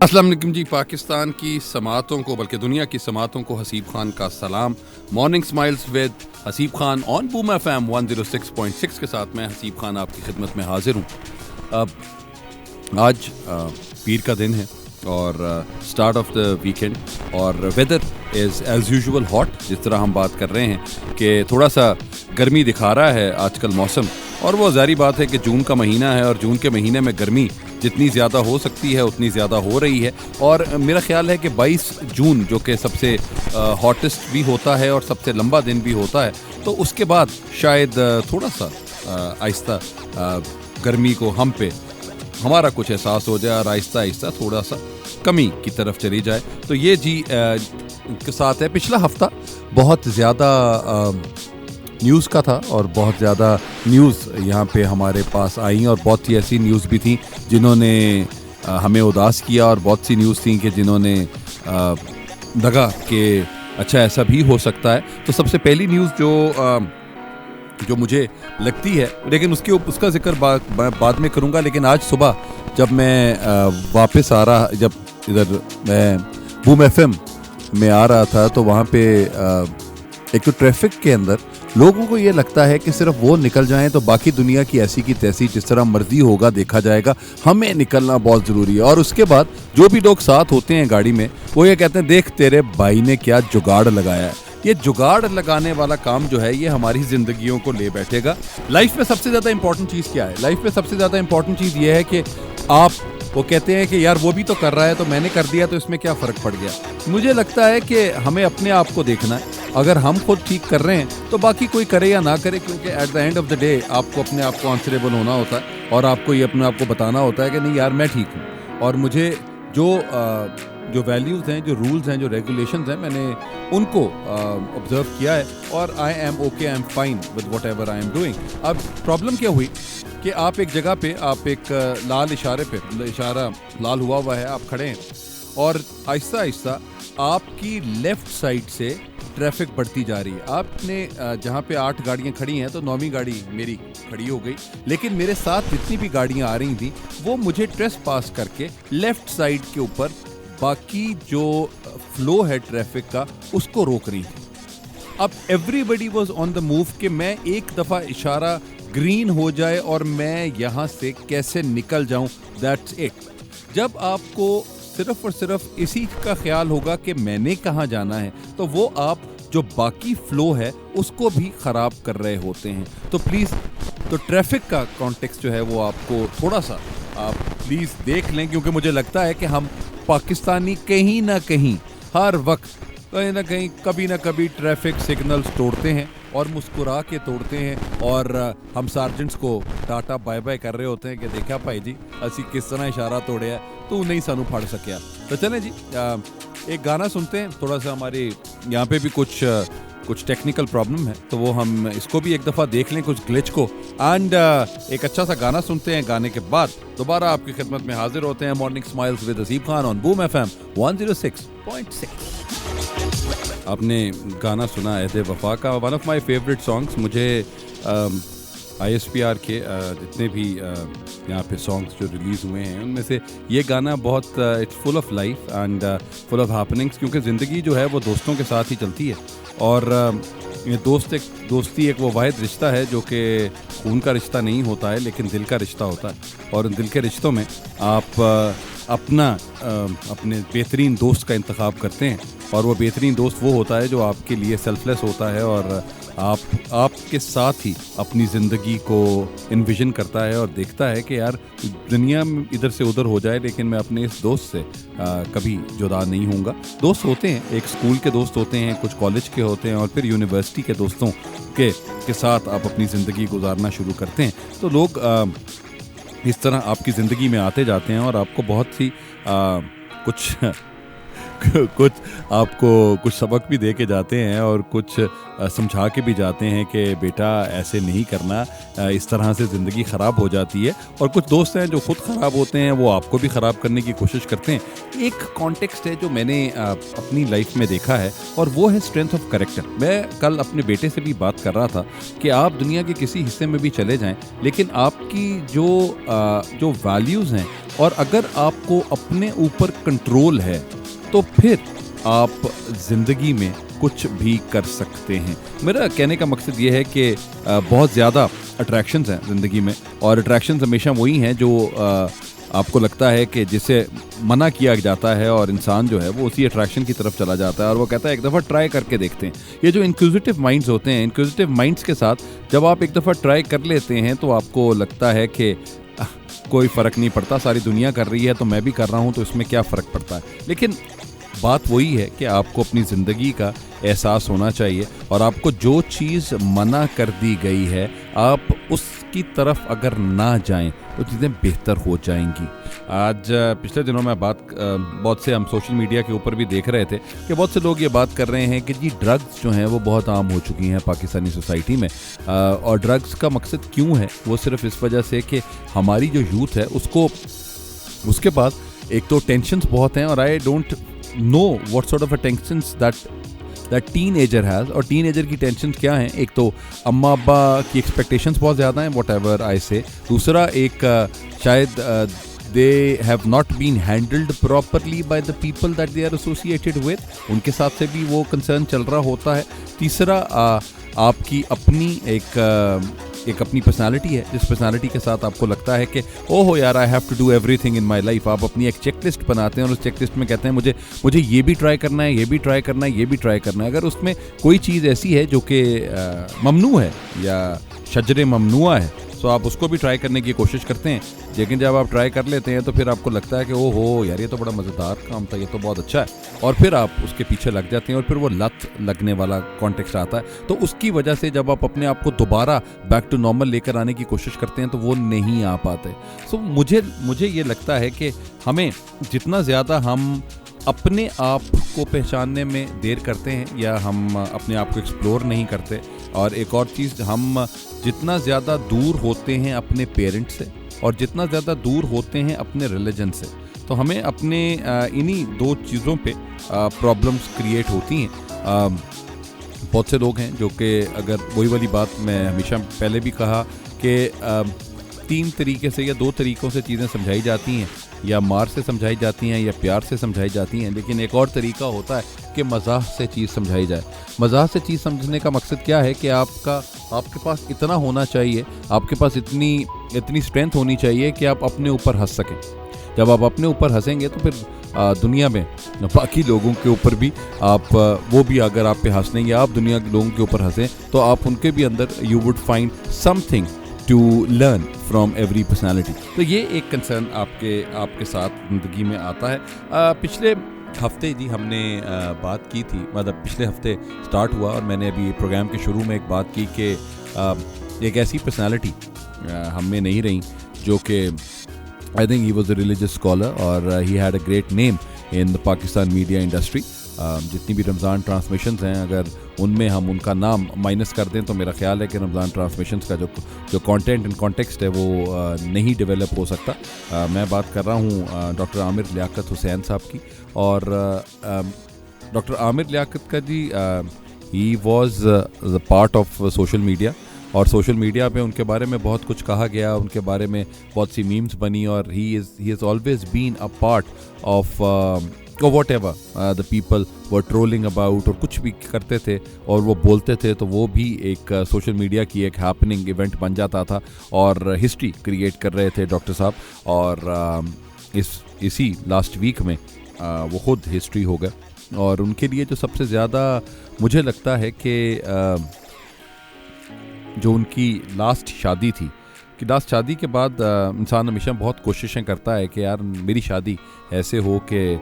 السلام علیکم جی. پاکستان کی سماعتوں کو بلکہ دنیا کی سماعتوں کو حسیب خان کا سلام. Morning smiles with Haseeb Khan on Boom F M 106.6 کے ساتھ میں حسیب خان آپ کی خدمت میں حاضر ہوں. آج پیر کا دن ہے اور سٹارٹ آف دا ویکینڈ اور weather is as usual hot. جس طرح ہم بات کر رہے ہیں کہ تھوڑا سا گرمی دکھا رہا ہے آج کل موسم, اور وہ ظاہری بات ہے کہ جون کا مہینہ ہے اور جون کے مہینے میں گرمی جتنی زیادہ ہو سکتی ہے اتنی زیادہ ہو رہی ہے. اور میرا خیال ہے کہ 22 جون جو کہ سب سے ہاٹسٹ بھی ہوتا ہے اور سب سے لمبا دن بھی ہوتا ہے, تو اس کے بعد شاید تھوڑا سا آہستہ گرمی کو ہم پہ ہمارا کچھ احساس ہو جائے اور آہستہ آہستہ تھوڑا سا کمی کی طرف چلی جائے. تو یہ جی کے ساتھ ہے. پچھلا ہفتہ بہت زیادہ نیوز کا تھا اور بہت زیادہ نیوز یہاں پہ ہمارے پاس آئیں, اور بہت سی ایسی نیوز بھی تھیں جنہوں نے ہمیں اداس کیا, اور بہت سی نیوز تھیں کہ جنہوں نے لگا کہ اچھا ایسا بھی ہو سکتا ہے. تو سب سے پہلی نیوز جو مجھے لگتی ہے, لیکن اس کا ذکر بعد میں کروں گا, لیکن آج صبح جب میں واپس آ رہا, جب ادھر میں بوم ایف ایم میں آ رہا تھا, تو وہاں پہ ایک تو ٹریفک کے اندر لوگوں کو یہ لگتا ہے کہ صرف وہ نکل جائیں تو باقی دنیا کی ایسی کی تیسی جس طرح مرضی ہوگا دیکھا جائے گا, ہمیں نکلنا بہت ضروری ہے. اور اس کے بعد جو بھی لوگ ساتھ ہوتے ہیں گاڑی میں وہ یہ کہتے ہیں دیکھ تیرے بھائی نے کیا جگاڑ لگایا ہے. یہ جگاڑ لگانے والا کام جو ہے یہ ہماری زندگیوں کو لے بیٹھے گا. لائف میں سب سے زیادہ امپورٹنٹ چیز کیا ہے؟ لائف میں سب سے زیادہ امپورٹنٹ چیز یہ ہے کہ وہ کہتے ہیں کہ یار وہ بھی تو کر رہا ہے تو میں نے کر دیا تو اس میں کیا فرق پڑ گیا. مجھے لگتا ہے کہ ہمیں اپنے آپ کو دیکھنا ہے. اگر ہم خود ٹھیک کر رہے ہیں تو باقی کوئی کرے یا نہ کرے, کیونکہ at the end of the day آپ کو اپنے آپ کو آنسریبل ہونا ہوتا ہے اور آپ کو یہ اپنے آپ کو بتانا ہوتا ہے کہ نہیں یار میں ٹھیک ہوں. اور مجھے جو ویلیوز ہیں, جو رولز ہیں, جو ریگولیشنز ہیں, میں نے ان کو آبزرو کیا ہے, اور I am okay, I am fine with whatever I am doing. اب پرابلم کیا ہوئی کہ آپ ایک جگہ پہ, آپ ایک لال اشارے پہ, اشارہ لال ہوا ہے, آپ کھڑے ہیں اور آہستہ آہستہ آپ کی لیفٹ سائڈ سے ٹریفک بڑھتی جا رہی ہے. آپ نے جہاں پہ 8 گاڑیاں کھڑی ہیں تو 9ویں گاڑی میری کھڑی ہو گئی, لیکن میرے ساتھ جتنی بھی گاڑیاں آ رہی تھیں وہ مجھے ٹریس پاس کر کے لیفٹ سائڈ کے اوپر باقی جو فلو ہے ٹریفک کا اس کو روک رہی تھی. اب everybody was on the move کہ میں ایک دفعہ اشارہ گرین ہو جائے اور میں یہاں سے کیسے نکل جاؤں. That's it. جب آپ کو صرف اور صرف اسی کا خیال ہوگا کہ میں نے کہاں جانا ہے تو وہ آپ جو باقی فلو ہے اس کو بھی خراب کر رہے ہوتے ہیں. تو پلیز تو ٹریفک کا کانٹیکسٹ جو ہے وہ آپ کو تھوڑا سا آپ پلیز دیکھ لیں, کیونکہ مجھے لگتا ہے کہ ہم پاکستانی کہیں نہ کہیں ہر وقت کہیں نہ کہیں کبھی نہ کبھی ٹریفک سگنلز توڑتے ہیں اور مسکرا کے توڑتے ہیں, اور ہم سارجنٹس کو ٹاٹا بائے بائے کر رہے ہوتے ہیں کہ دیکھا بھائی جی اسی کس طرح اشارہ توڑیا تو نہیں سانو پھڑ سکیا. تو چلیں جی ایک گانا سنتے ہیں. تھوڑا سا ہمارے یہاں پہ بھی کچھ ٹیکنیکل پرابلم ہے تو وہ ہم اس کو بھی ایک دفعہ دیکھ لیں, کچھ گلچ کو, اینڈ ایک اچھا سا گانا سنتے ہیں. گانے کے بعد دوبارہ آپ کی خدمت میں حاضر ہوتے ہیں. Morning smiles with Haseeb Khan on Boom F M 106.6. آپ نے گانا سنا عہد وفا کا, one of my favourite songs. مجھے آئی ایس پی آر کے جتنے بھی یہاں پہ سانگس جو ریلیز ہوئے ہیں ان میں سے یہ گانا بہت it's full of life and full of happenings, کیونکہ زندگی جو ہے وہ دوستوں کے ساتھ ہی چلتی ہے. اور دوستی ایک وہ واحد رشتہ ہے جو کہ خون کا رشتہ نہیں ہوتا ہے لیکن دل کا رشتہ ہوتا ہے. اور ان دل کے رشتوں میں آپ اپنے بہترین دوست کا انتخاب کرتے ہیں, اور وہ بہترین دوست وہ ہوتا ہے جو آپ کے لیے سیلف لیس ہوتا ہے اور آپ کے ساتھ ہی اپنی زندگی کو انویژن کرتا ہے اور دیکھتا ہے کہ یار دنیا ادھر سے ادھر ہو جائے لیکن میں اپنے اس دوست سے کبھی جدا نہیں ہوں گا. دوست ہوتے ہیں, ایک اسکول کے دوست ہوتے ہیں, کچھ کالج کے ہوتے ہیں, اور پھر یونیورسٹی کے دوستوں کے ساتھ آپ اپنی زندگی گزارنا شروع کرتے ہیں. تو لوگ اس طرح آپ کی زندگی میں آتے جاتے ہیں اور آپ کو بہت سی کچھ کچھ آپ کو کچھ سبق بھی دے کے جاتے ہیں اور کچھ سمجھا کے بھی جاتے ہیں کہ بیٹا ایسے نہیں کرنا, اس طرح سے زندگی خراب ہو جاتی ہے. اور کچھ دوست ہیں جو خود خراب ہوتے ہیں, وہ آپ کو بھی خراب کرنے کی کوشش کرتے ہیں. ایک کانٹیکسٹ ہے جو میں نے اپنی لائف میں دیکھا ہے, اور وہ ہے اسٹرینتھ آف کریکٹر. میں کل اپنے بیٹے سے بھی بات کر رہا تھا کہ آپ دنیا کے کسی حصے میں بھی چلے جائیں, لیکن آپ کی جو ویلیوز ہیں, اور اگر آپ کو اپنے اوپر کنٹرول ہے تو پھر آپ زندگی میں کچھ بھی کر سکتے ہیں. میرا کہنے کا مقصد یہ ہے کہ بہت زیادہ اٹریکشنز ہیں زندگی میں, اور اٹریکشنز ہمیشہ وہی ہیں جو آپ کو لگتا ہے کہ جسے منع کیا جاتا ہے, اور انسان جو ہے وہ اسی اٹریکشن کی طرف چلا جاتا ہے, اور وہ کہتا ہے ایک دفعہ ٹرائی کر کے دیکھتے ہیں. یہ جو انکوزیٹو مائنڈز ہوتے ہیں, انکوزیٹو مائنڈز کے ساتھ جب آپ ایک دفعہ ٹرائی کر لیتے ہیں تو آپ کو لگتا ہے کہ کوئی فرق نہیں پڑتا, ساری دنیا کر رہی ہے تو میں بھی کر رہا ہوں, تو اس میں کیا فرق پڑتا ہے. لیکن بات وہی ہے کہ آپ کو اپنی زندگی کا احساس ہونا چاہیے, اور آپ کو جو چیز منع کر دی گئی ہے آپ اس کی طرف اگر نہ جائیں تو چیزیں بہتر ہو جائیں گی. آج پچھلے دنوں میں بہت سے ہم سوشل میڈیا کے اوپر بھی دیکھ رہے تھے کہ بہت سے لوگ یہ بات کر رہے ہیں کہ جی ڈرگز جو ہیں وہ بہت عام ہو چکی ہیں پاکستانی سوسائٹی میں, اور ڈرگز کا مقصد کیوں ہے, وہ صرف اس وجہ سے کہ ہماری جو یوتھ ہے اس کے پاس ایک تو ٹینشنز بہت ہیں, اور I don't know what sort of a tensions that teenager has. اور ٹین ایجر کی ٹینشنز کیا ہیں, ایک تو اماں ابا کی ایکسپیکٹیشنز بہت زیادہ ہیں, واٹ ایور آئی سے. دوسرا ایک شاید they have not been handled properly by the people that they are associated with, ان کے ساتھ سے بھی وہ کنسرن چل رہا ہوتا ہے. تیسرا آپ کی اپنی ایک اپنی پرسنالٹی ہے, جس پرسنالٹی کے ساتھ آپ کو لگتا ہے کہ او ہو یار I have to do everything in my life. آپ اپنی ایک چیک لسٹ بناتے ہیں, اور اس چیک لسٹ میں کہتے ہیں مجھے یہ بھی ٹرائی کرنا ہے, یہ بھی ٹرائی کرنا ہے, یہ بھی ٹرائی کرنا ہے. اگر اس میں کوئی چیز ایسی ہے جو کہ ممنوع ہے یا شجر ممنوع ہے, تو آپ اس کو بھی ٹرائی کرنے کی کوشش کرتے ہیں. لیکن جب آپ ٹرائی کر لیتے ہیں تو پھر آپ کو لگتا ہے کہ او ہو یار یہ تو بڑا مزیدار کام تھا, یہ تو بہت اچھا ہے, اور پھر آپ اس کے پیچھے لگ جاتے ہیں, اور پھر وہ لت لگنے والا کانٹیکسٹ آتا ہے. تو اس کی وجہ سے جب آپ اپنے آپ کو دوبارہ بیک ٹو نارمل لے کر آنے کی کوشش کرتے ہیں تو وہ نہیں آ پاتے. سو مجھے یہ لگتا ہے کہ ہمیں جتنا زیادہ ہم اپنے آپ کو پہچاننے میں دیر کرتے ہیں, یا ہم اپنے آپ کو ایکسپلور نہیں کرتے, اور ایک اور چیز, ہم جتنا زیادہ دور ہوتے ہیں اپنے پیرنٹ سے, اور جتنا زیادہ دور ہوتے ہیں اپنے ریلیجن سے, تو ہمیں اپنے انہی دو چیزوں پہ پرابلمس کریٹ ہوتی ہیں. بہت سے لوگ ہیں جو کہ اگر وہی والی بات میں ہمیشہ پہلے بھی کہا کہ 3 طریقے سے یا 2 طریقوں سے چیزیں سمجھائی جاتی ہیں, یا مار سے سمجھائی جاتی ہیں یا پیار سے سمجھائی جاتی ہیں, لیکن ایک اور طریقہ ہوتا ہے کہ مزاح سے چیز سمجھائی جائے. مزاح سے چیز سمجھنے کا مقصد کیا ہے کہ آپ کے پاس اتنا ہونا چاہیے, آپ کے پاس اتنی اسٹرینتھ ہونی چاہیے کہ آپ اپنے اوپر ہنس سکیں. جب آپ اپنے اوپر ہنسیں گے تو پھر دنیا میں باقی لوگوں کے اوپر بھی وہ بھی اگر آپ پہ ہنسیں یا آپ دنیا کے لوگوں کے اوپر ہنسیں تو آپ ان کے بھی اندر you would find something to learn from every personality. تو یہ ایک کنسرن آپ کے ساتھ زندگی میں آتا ہے. پچھلے ہفتے جی ہم نے بات کی تھی, مطلب پچھلے ہفتے سٹارٹ ہوا, اور میں نے ابھی پروگرام کے شروع میں ایک بات کی کہ ایک ایسی پرسنالٹی ہم میں نہیں رہی جو کہ I think he was a religious scholar, اور he had a great name in the Pakistan media industry. جتنی بھی رمضان ٹرانسمیشنز ہیں, اگر ان میں ہم ان کا نام مائنس کر دیں تو میرا خیال ہے کہ رمضان ٹرانسمیشنز کا جو کانٹینٹ اینڈ کانٹیکسٹ ہے وہ نہیں ڈیولپ ہو سکتا. میں بات کر رہا ہوں ڈاکٹر عامر لیاقت حسین صاحب کی, اور ڈاکٹر عامر لیاقت کا جی he was the part of social media, اور سوشل میڈیا پہ ان کے بارے میں بہت کچھ کہا گیا, ان کے بارے میں بہت سی میمز بنی, اور he has always been a part of whatever the people were trolling about, اور کچھ بھی کرتے تھے اور وہ بولتے تھے تو وہ بھی ایک سوشل میڈیا کی ایک ہیپننگ ایونٹ بن جاتا تھا, اور ہسٹری کریٹ کر رہے تھے ڈاکٹر صاحب. اور اسی لاسٹ ویک میں وہ خود ہسٹری ہو گئے, اور ان کے لیے جو سب سے زیادہ مجھے لگتا ہے کہ جو ان کی لاسٹ شادی تھی, کہ لاسٹ شادی کے بعد انسان ہمیشہ بہت کوششیں کرتا ہے کہ یار میری شادی ایسے ہو کہ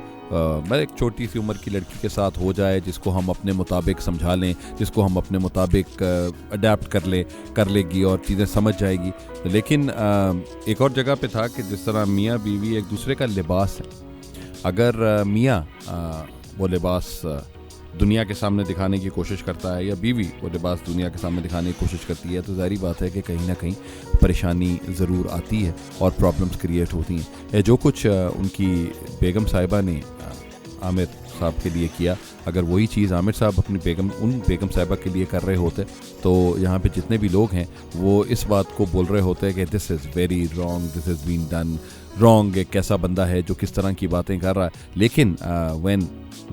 میں ایک چھوٹی سی عمر کی لڑکی کے ساتھ ہو جائے جس کو ہم اپنے مطابق سمجھا لیں, جس کو ہم اپنے مطابق اڈیپٹ کر لے گی اور چیزیں سمجھ جائے گی. لیکن ایک اور جگہ پہ تھا کہ جس طرح میاں بیوی ایک دوسرے کا لباس ہے, اگر میاں وہ لباس دنیا کے سامنے دکھانے کی کوشش کرتا ہے یا بیوی وہ لباس دنیا کے سامنے دکھانے کی کوشش کرتی ہے تو ظاہری بات ہے کہ کہیں نہ کہیں پریشانی ضرور آتی ہے اور پرابلمس کریٹ ہوتی ہیں. جو کچھ ان کی بیگم صاحبہ نے عامر صاحب کے لیے کیا, اگر وہی چیز عامر صاحب اپنی بیگم صاحبہ کے لیے کر رہے ہوتے تو یہاں پہ جتنے بھی لوگ ہیں وہ اس بات کو بول رہے ہوتے کہ this is very wrong, this has been done wrong, ایک کیسا بندہ ہے جو کس طرح کی باتیں کر رہا ہے. لیکن when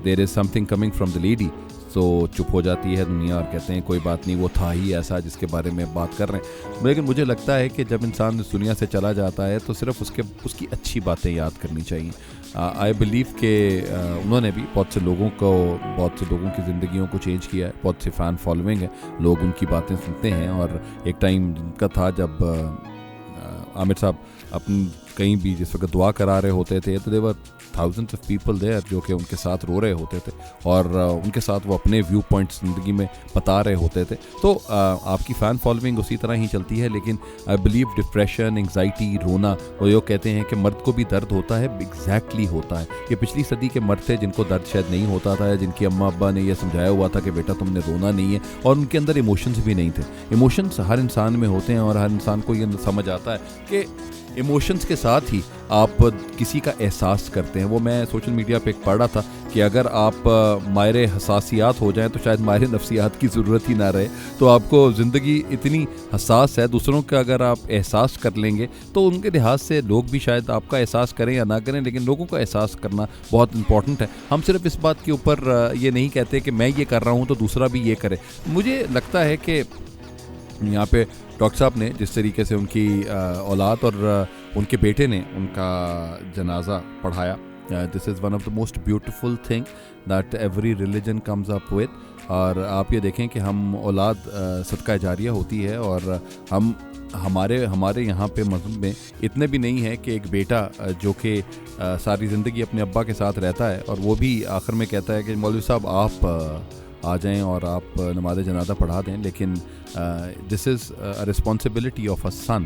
there is some thing coming from the lady تو چپ ہو جاتی ہے دنیا اور کہتے ہیں کوئی بات نہیں, وہ تھا ہی ایسا جس کے بارے میں بات کر رہے ہیں. لیکن مجھے لگتا ہے کہ جب انسان اس دنیا سے چلا جاتا ہے تو صرف اس کی اچھی باتیں یاد کرنی چاہیے. آئی بلیو کہ انہوں نے بھی بہت سے لوگوں کی زندگیوں کو چینج کیا ہے, بہت سے فین فالوئنگ ہے, لوگ ان کی باتیں سنتے ہیں. اور ایک ٹائم کا تھا جب عامر صاحب اپنی کہیں بھی جس وقت دعا کرا رہے ہوتے تھے تو دیور thousands of people there جو کہ ان کے ساتھ رو رہے ہوتے تھے اور ان کے ساتھ وہ اپنے ویو پوائنٹس زندگی میں بتا رہے ہوتے تھے. تو آپ کی فین فالوئنگ اسی طرح ہی چلتی ہے. لیکن آئی بلیو ڈپریشن, انگزائٹی, رونا, وہ یہ کہتے ہیں کہ مرد کو بھی درد ہوتا ہے, ایگزیکٹلی ہوتا ہے. یہ پچھلی صدی کے مرد تھے جن کو درد شاید نہیں ہوتا تھا, جن کی اماں ابا نے یہ سمجھایا ہوا تھا کہ بیٹا تم نے رونا نہیں ہے, اور ان کے اندر ایموشنز بھی نہیں تھے. ایموشنز ہر انسان میں ہوتے ہیں اور ہر انسان کو یہ سمجھ آتا ہے کہ ایموشنز کے ساتھ ہی آپ کسی کا احساس کرتے ہیں. وہ میں سوشل میڈیا پہ ایک پڑھ رہا تھا کہ اگر آپ ماہر حساسیات ہو جائیں تو شاید ماہر نفسیات کی ضرورت ہی نہ رہے. تو آپ کو زندگی اتنی حساس ہے, دوسروں کا اگر آپ احساس کر لیں گے تو ان کے لحاظ سے لوگ بھی شاید آپ کا احساس کریں یا نہ کریں, لیکن لوگوں کا احساس کرنا بہت امپورٹنٹ ہے. ہم صرف اس بات کے اوپر یہ نہیں کہتے کہ میں یہ کر رہا ہوں تو دوسرا بھی یہ کرے. مجھے لگتا ہے کہ یہاں پہ ڈاکٹر صاحب نے جس طریقے سے ان کی اولاد اور ان کے بیٹے نے ان کا جنازہ پڑھایا, this is one of the most beautiful thing that every religion comes up with. اور آپ یہ دیکھیں کہ ہم اولاد صدقہ جاریہ ہوتی ہے, اور ہمارے یہاں پہ مذہب میں اتنے بھی نہیں ہے کہ ایک بیٹا جو کہ ساری زندگی اپنے ابا کے ساتھ رہتا ہے اور وہ بھی آخر میں کہتا ہے کہ مولوی صاحب آپ آ جائیں اور آپ نماز جنازہ پڑھا دیں. لیکن دس از رسپانسبلٹی آف اے سن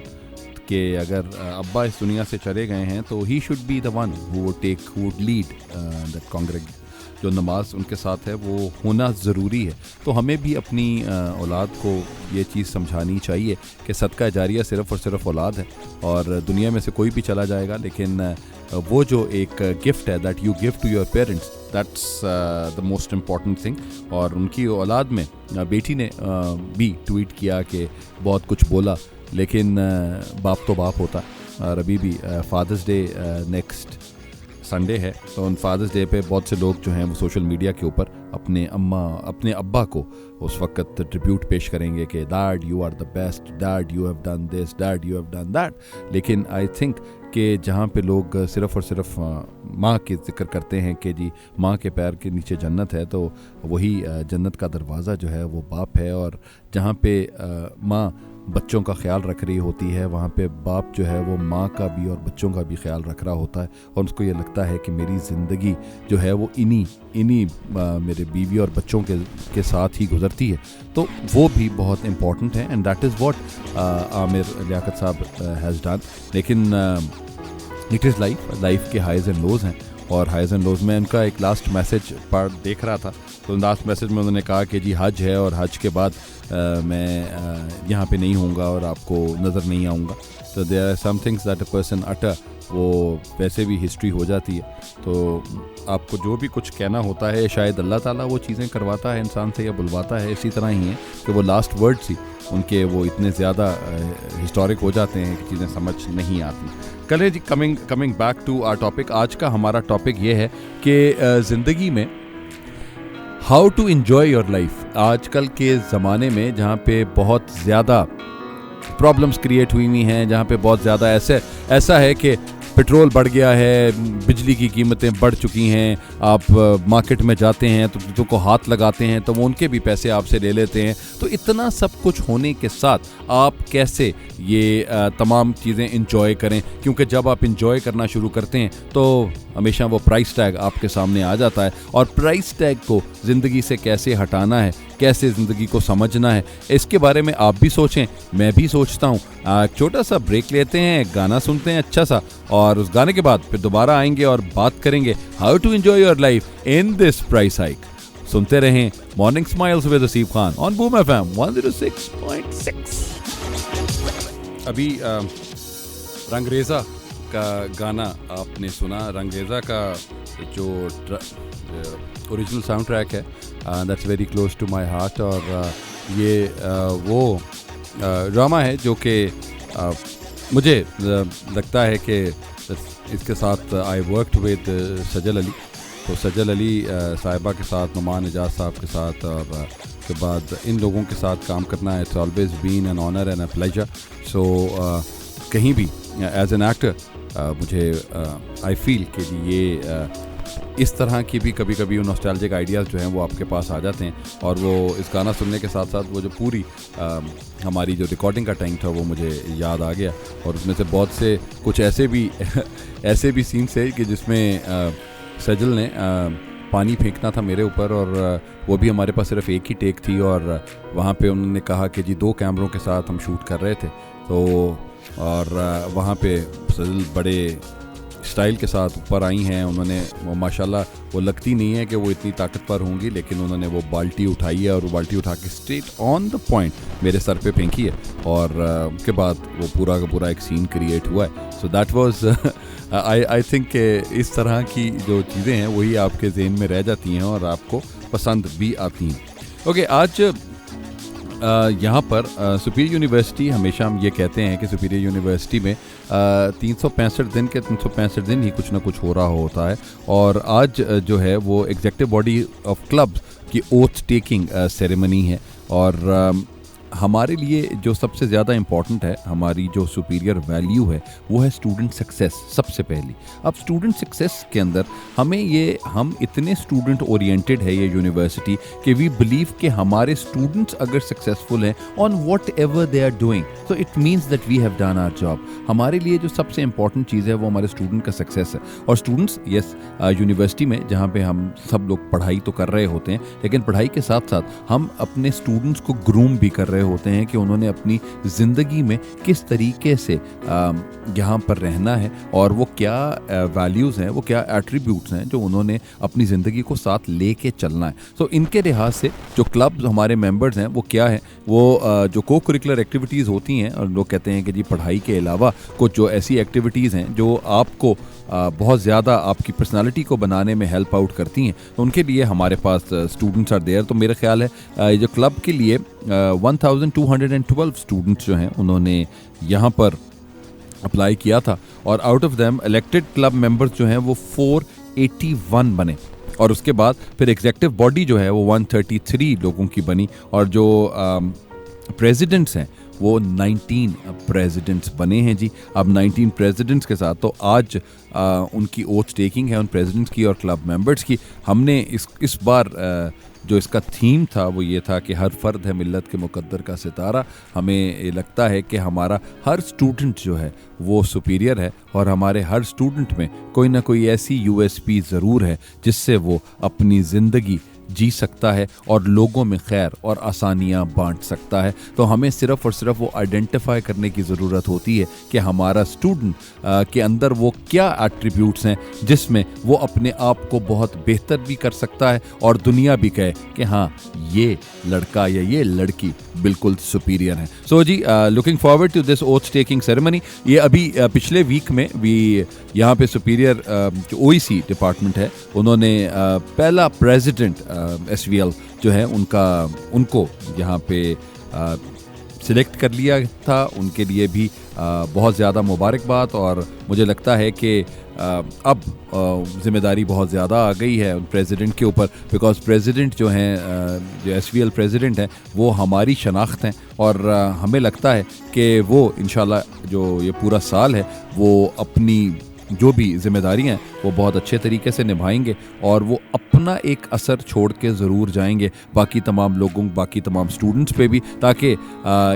کہ اگر ابا اس دنیا سے چلے گئے ہیں تو he should be the one who would lead that congregation. جو نماز ان کے ساتھ ہے وہ ہونا ضروری ہے. تو ہمیں بھی اپنی اولاد کو یہ چیز سمجھانی چاہیے کہ صدقہ جاریہ صرف اور صرف اولاد ہے, اور دنیا میں سے کوئی بھی چلا جائے گا, لیکن وہ جو ایک گفٹ ہے that you give to your parents, that's the most important thing. اور ان کی اولاد میں بیٹی نے بھی ٹویٹ کیا کہ بہت کچھ بولا, لیکن باپ تو باپ ہوتا. اور ابھی بھی فادرز ڈے نیکسٹ سنڈے ہے, تو ان فادرز ڈے پہ بہت سے لوگ جو ہیں وہ سوشل میڈیا کے اوپر اپنے ابا کو اس وقت ٹریبیوٹ پیش کریں گے کہ dad you are the best, did you have done this, did you have done that. لیکن آئی تھنک کہ جہاں پہ لوگ صرف اور صرف ماں کے ذکر کرتے ہیں کہ جی ماں کے پیر کے نیچے جنت ہے, تو وہی جنت کا دروازہ جو ہے وہ باپ ہے. اور جہاں پہ ماں بچوں کا خیال رکھ رہی ہوتی ہے وہاں پہ باپ جو ہے وہ ماں کا بھی اور بچوں کا بھی خیال رکھ رہا ہوتا ہے, اور اس کو یہ لگتا ہے کہ میری زندگی جو ہے وہ انہی میرے بیوی اور بچوں کے ساتھ ہی گزرتی ہے. تو وہ بھی بہت امپورٹنٹ ہے, and that is what Aamir Liaquat صاحب ہیز ڈن. لیکن اٹ از لائف کے ہائیز اینڈ لوز ہیں, اور ہائیز اینڈ لوز میں ان کا ایک لاسٹ میسج دیکھ رہا تھا. تو لاسٹ میسج میں انہوں نے کہا کہ جی حج ہے اور حج کے بعد میں یہاں پہ نہیں ہوں گا اور آپ کو نظر نہیں آؤں گا. تو there are some things that a person utter, وہ ویسے بھی ہسٹری ہو جاتی ہے. تو آپ کو جو بھی کچھ کہنا ہوتا ہے شاید اللہ تعالیٰ وہ چیزیں کرواتا ہے انسان سے یا بلواتا ہے. اسی طرح ہی ہے کہ وہ لاسٹ ورڈ سی ان کے وہ اتنے زیادہ ہسٹورک ہو جاتے ہیں کہ چیزیں سمجھ نہیں آتی. چلے جی, coming back to our topic. آج کا ہمارا ٹاپک یہ ہے کہ زندگی میں how to enjoy your life. آج کل کے زمانے میں جہاں پہ بہت زیادہ پرابلمس کریٹ ہوئی ہیں, جہاں پہ بہت زیادہ ایسا ہے کہ پیٹرول بڑھ گیا ہے, بجلی کی قیمتیں بڑھ چکی ہیں, آپ مارکیٹ میں جاتے ہیں تو چیزوں کو ہاتھ لگاتے ہیں تو وہ ان کے بھی پیسے آپ سے لے لیتے ہیں. تو اتنا سب کچھ ہونے کے ساتھ آپ کیسے یہ تمام چیزیں انجوائے کریں, کیونکہ جب آپ انجوائے کرنا شروع کرتے ہیں تو ہمیشہ وہ پرائس ٹیگ آپ کے سامنے آ جاتا ہے, اور پرائس ٹیگ کو زندگی سے کیسے ہٹانا ہے کیسے زندگی کو سمجھنا ہے، اس کے بارے میں آپ بھی سوچیں، میں بھی سوچتا ہوں. ایک چھوٹا سا بریک لیتے ہیں، ایک گانا سنتے ہیں اچھا سا، اور اس گانے کے بعد پھر دوبارہ آئیں گے اور بات کریں گے how to enjoy your life in this price hike. سنتے رہیں morning smiles with Haseeb Khan on Boom F M 106.6. ابھی رنگریزا کا گانا آپ نے سنا. رنگریزا کا جو اوریجنل ساؤنڈ ٹریک ہے that's very close to my heart, اور یہ وہ ڈرامہ ہے جو کہ مجھے لگتا ہے کہ اس کے ساتھ آئی ورکڈ ود سجل علی. تو سجل علی صاحبہ کے ساتھ، نعمان اعجاز صاحب کے ساتھ، اور اس کے بعد ان لوگوں کے ساتھ کام کرنا it's always been an honour and a pleasure. So کہیں بھی ایز این ایکٹر مجھے آئی فیل کہ یہ اس طرح کی بھی کبھی کبھی نوسٹیلجک آئیڈیاز جو ہیں وہ آپ کے پاس آ جاتے ہیں، اور وہ اس گانا سننے کے ساتھ ساتھ وہ جو پوری ہماری جو ریکارڈنگ کا ٹائم تھا وہ مجھے یاد آ گیا. اور اس میں سے بہت سے کچھ ایسے بھی سینس ہے کہ جس میں سجل نے پانی پھینکنا تھا میرے اوپر، اور وہ بھی ہمارے پاس صرف ایک ہی ٹیک تھی، اور وہاں پہ انہوں نے کہا کہ جی 2 کیمروں کے ساتھ ہم شوٹ کر رہے تھے. تو اور وہاں پہ سجل بڑے اسٹائل کے ساتھ اوپر آئی ہیں. انہوں نے وہ ماشاءاللہ وہ لگتی نہیں ہے کہ وہ اتنی طاقتور ہوں گی، لیکن انہوں نے وہ بالٹی اٹھائی ہے، اور وہ بالٹی اٹھا کے اسٹریٹ آن دا پوائنٹ میرے سر پہ پھینکی ہے، اور اس کے بعد وہ پورا کا پورا ایک سین کریٹ ہوا ہے. So that was I think کہ اس طرح کی جو چیزیں ہیں وہی آپ کے ذہن میں رہ جاتی ہیں اور آپ کو پسند بھی آتی ہیں. اوکے، آج یہاں پر سپیریئر یونیورسٹی، ہمیشہ ہم یہ کہتے ہیں کہ سپیریئر یونیورسٹی میں 365 دن کے 365 دن ہی کچھ نہ کچھ ہو رہا ہوتا ہے، اور آج جو ہے وہ ایگزیکٹو باڈی آف کلب کی اوتھ ٹیکنگ سیریمنی ہے. اور ہمارے لیے جو سب سے زیادہ امپورٹنٹ ہے، ہماری جو سپیریئر ویلیو ہے، وہ ہے اسٹوڈنٹ سکسیس سب سے پہلی. اب اسٹوڈنٹ سکسیس کے اندر ہم اتنے اسٹوڈنٹ اورینٹیڈ ہے یہ یونیورسٹی کہ وی بلیو کہ ہمارے اسٹوڈنٹس اگر سکسیزفل ہیں on whatever they are doing, تو it means that we have done our job. ہمارے لیے جو سب سے امپورٹنٹ چیز ہے وہ ہمارے اسٹوڈنٹ کا سکسیس ہے. اور اسٹوڈنٹس یس یونیورسٹی میں جہاں پہ ہم سب لوگ پڑھائی تو کر رہے ہوتے ہیں، لیکن پڑھائی کے ساتھ ساتھ ہم اپنے اسٹوڈنٹس کو گروم بھی کر رہے ہوتے ہیں کہ انہوں نے اپنی زندگی میں کس طریقے سے یہاں پر رہنا ہے، اور وہ کیا ویلیوز ہیں، وہ کیا ایٹریبیوٹس ہیں جو انہوں نے اپنی زندگی کو ساتھ لے کے چلنا ہے. تو ان کے لحاظ سے جو کلبز ہمارے ممبرز ہیں وہ کیا ہے، وہ جو کو کریکولر ایکٹیویٹیز ہوتی ہیں، اور لوگ کہتے ہیں کہ جی پڑھائی کے علاوہ کچھ جو ایسی ایکٹیویٹیز ہیں جو آپ کو بہت زیادہ آپ کی پرسنالٹی کو بنانے میں ہیلپ آؤٹ کرتی ہیں، تو ان کے لیے ہمارے پاس اسٹوڈنٹس آر دیئر. تو میرا خیال ہے جو کلب کے لیے 1212 اسٹوڈنٹس جو ہیں انہوں نے یہاں پر اپلائی کیا تھا، اور out of them elected club members جو ہیں وہ 481 بنے، اور اس کے بعد پھر ایگزیکٹو باڈی جو ہے وہ 133 لوگوں کی بنی، اور جو پریزیڈنٹس ہیں وہ 19 پریزیڈنٹس بنے ہیں جی. اب 19 پریزیڈنٹس کے ساتھ تو آج ان کی اوتھ ٹیکنگ ہے ان پریزیڈنٹس کی اور کلب ممبرس کی. ہم نے اس بار جو اس کا تھیم تھا وہ یہ تھا کہ ہر فرد ہے ملت کے مقدر کا ستارہ. ہمیں لگتا ہے کہ ہمارا ہر اسٹوڈنٹ جو ہے وہ سپیریئر ہے، اور ہمارے ہر اسٹوڈنٹ میں کوئی نہ کوئی ایسی یو ایس پی ضرور ہے جس سے وہ اپنی زندگی جی سکتا ہے اور لوگوں میں خیر اور آسانیاں بانٹ سکتا ہے. تو ہمیں صرف اور صرف وہ آئیڈینٹیفائی کرنے کی ضرورت ہوتی ہے کہ ہمارا اسٹوڈنٹ کے اندر وہ کیا ایٹریبیوٹس ہیں جس میں وہ اپنے آپ کو بہت بہتر بھی کر سکتا ہے اور دنیا بھی کہے کہ ہاں یہ لڑکا یا یہ لڑکی بالکل سپیریئر ہے. سو جی looking forward to this oath taking ceremony. یہ ابھی پچھلے ویک میں بھی یہاں پہ سپیریئر جو او ای سی ڈپارٹمنٹ ہے انہوں نے پہلا پریزیڈنٹ ایس وی ایل جو ہے ان کو یہاں پہ سلیکٹ کر لیا تھا. ان کے لیے بھی بہت زیادہ مبارکباد، اور مجھے لگتا ہے کہ اب ذمہ داری بہت زیادہ آ گئی ہے پریزیڈنٹ کے اوپر، بیکاز پریزیڈنٹ جو ہیں جو ایس وی ایل پریزیڈنٹ ہیں وہ ہماری شناخت ہیں، اور ہمیں لگتا ہے کہ وہ انشاءاللہ جو یہ پورا سال ہے وہ اپنی جو بھی ذمہ داریاں ہیں وہ بہت اچھے طریقے سے نبھائیں گے اور وہ اپنا ایک اثر چھوڑ کے ضرور جائیں گے باقی تمام لوگوں, باقی تمام اسٹوڈنٹس پہ بھی, تاکہ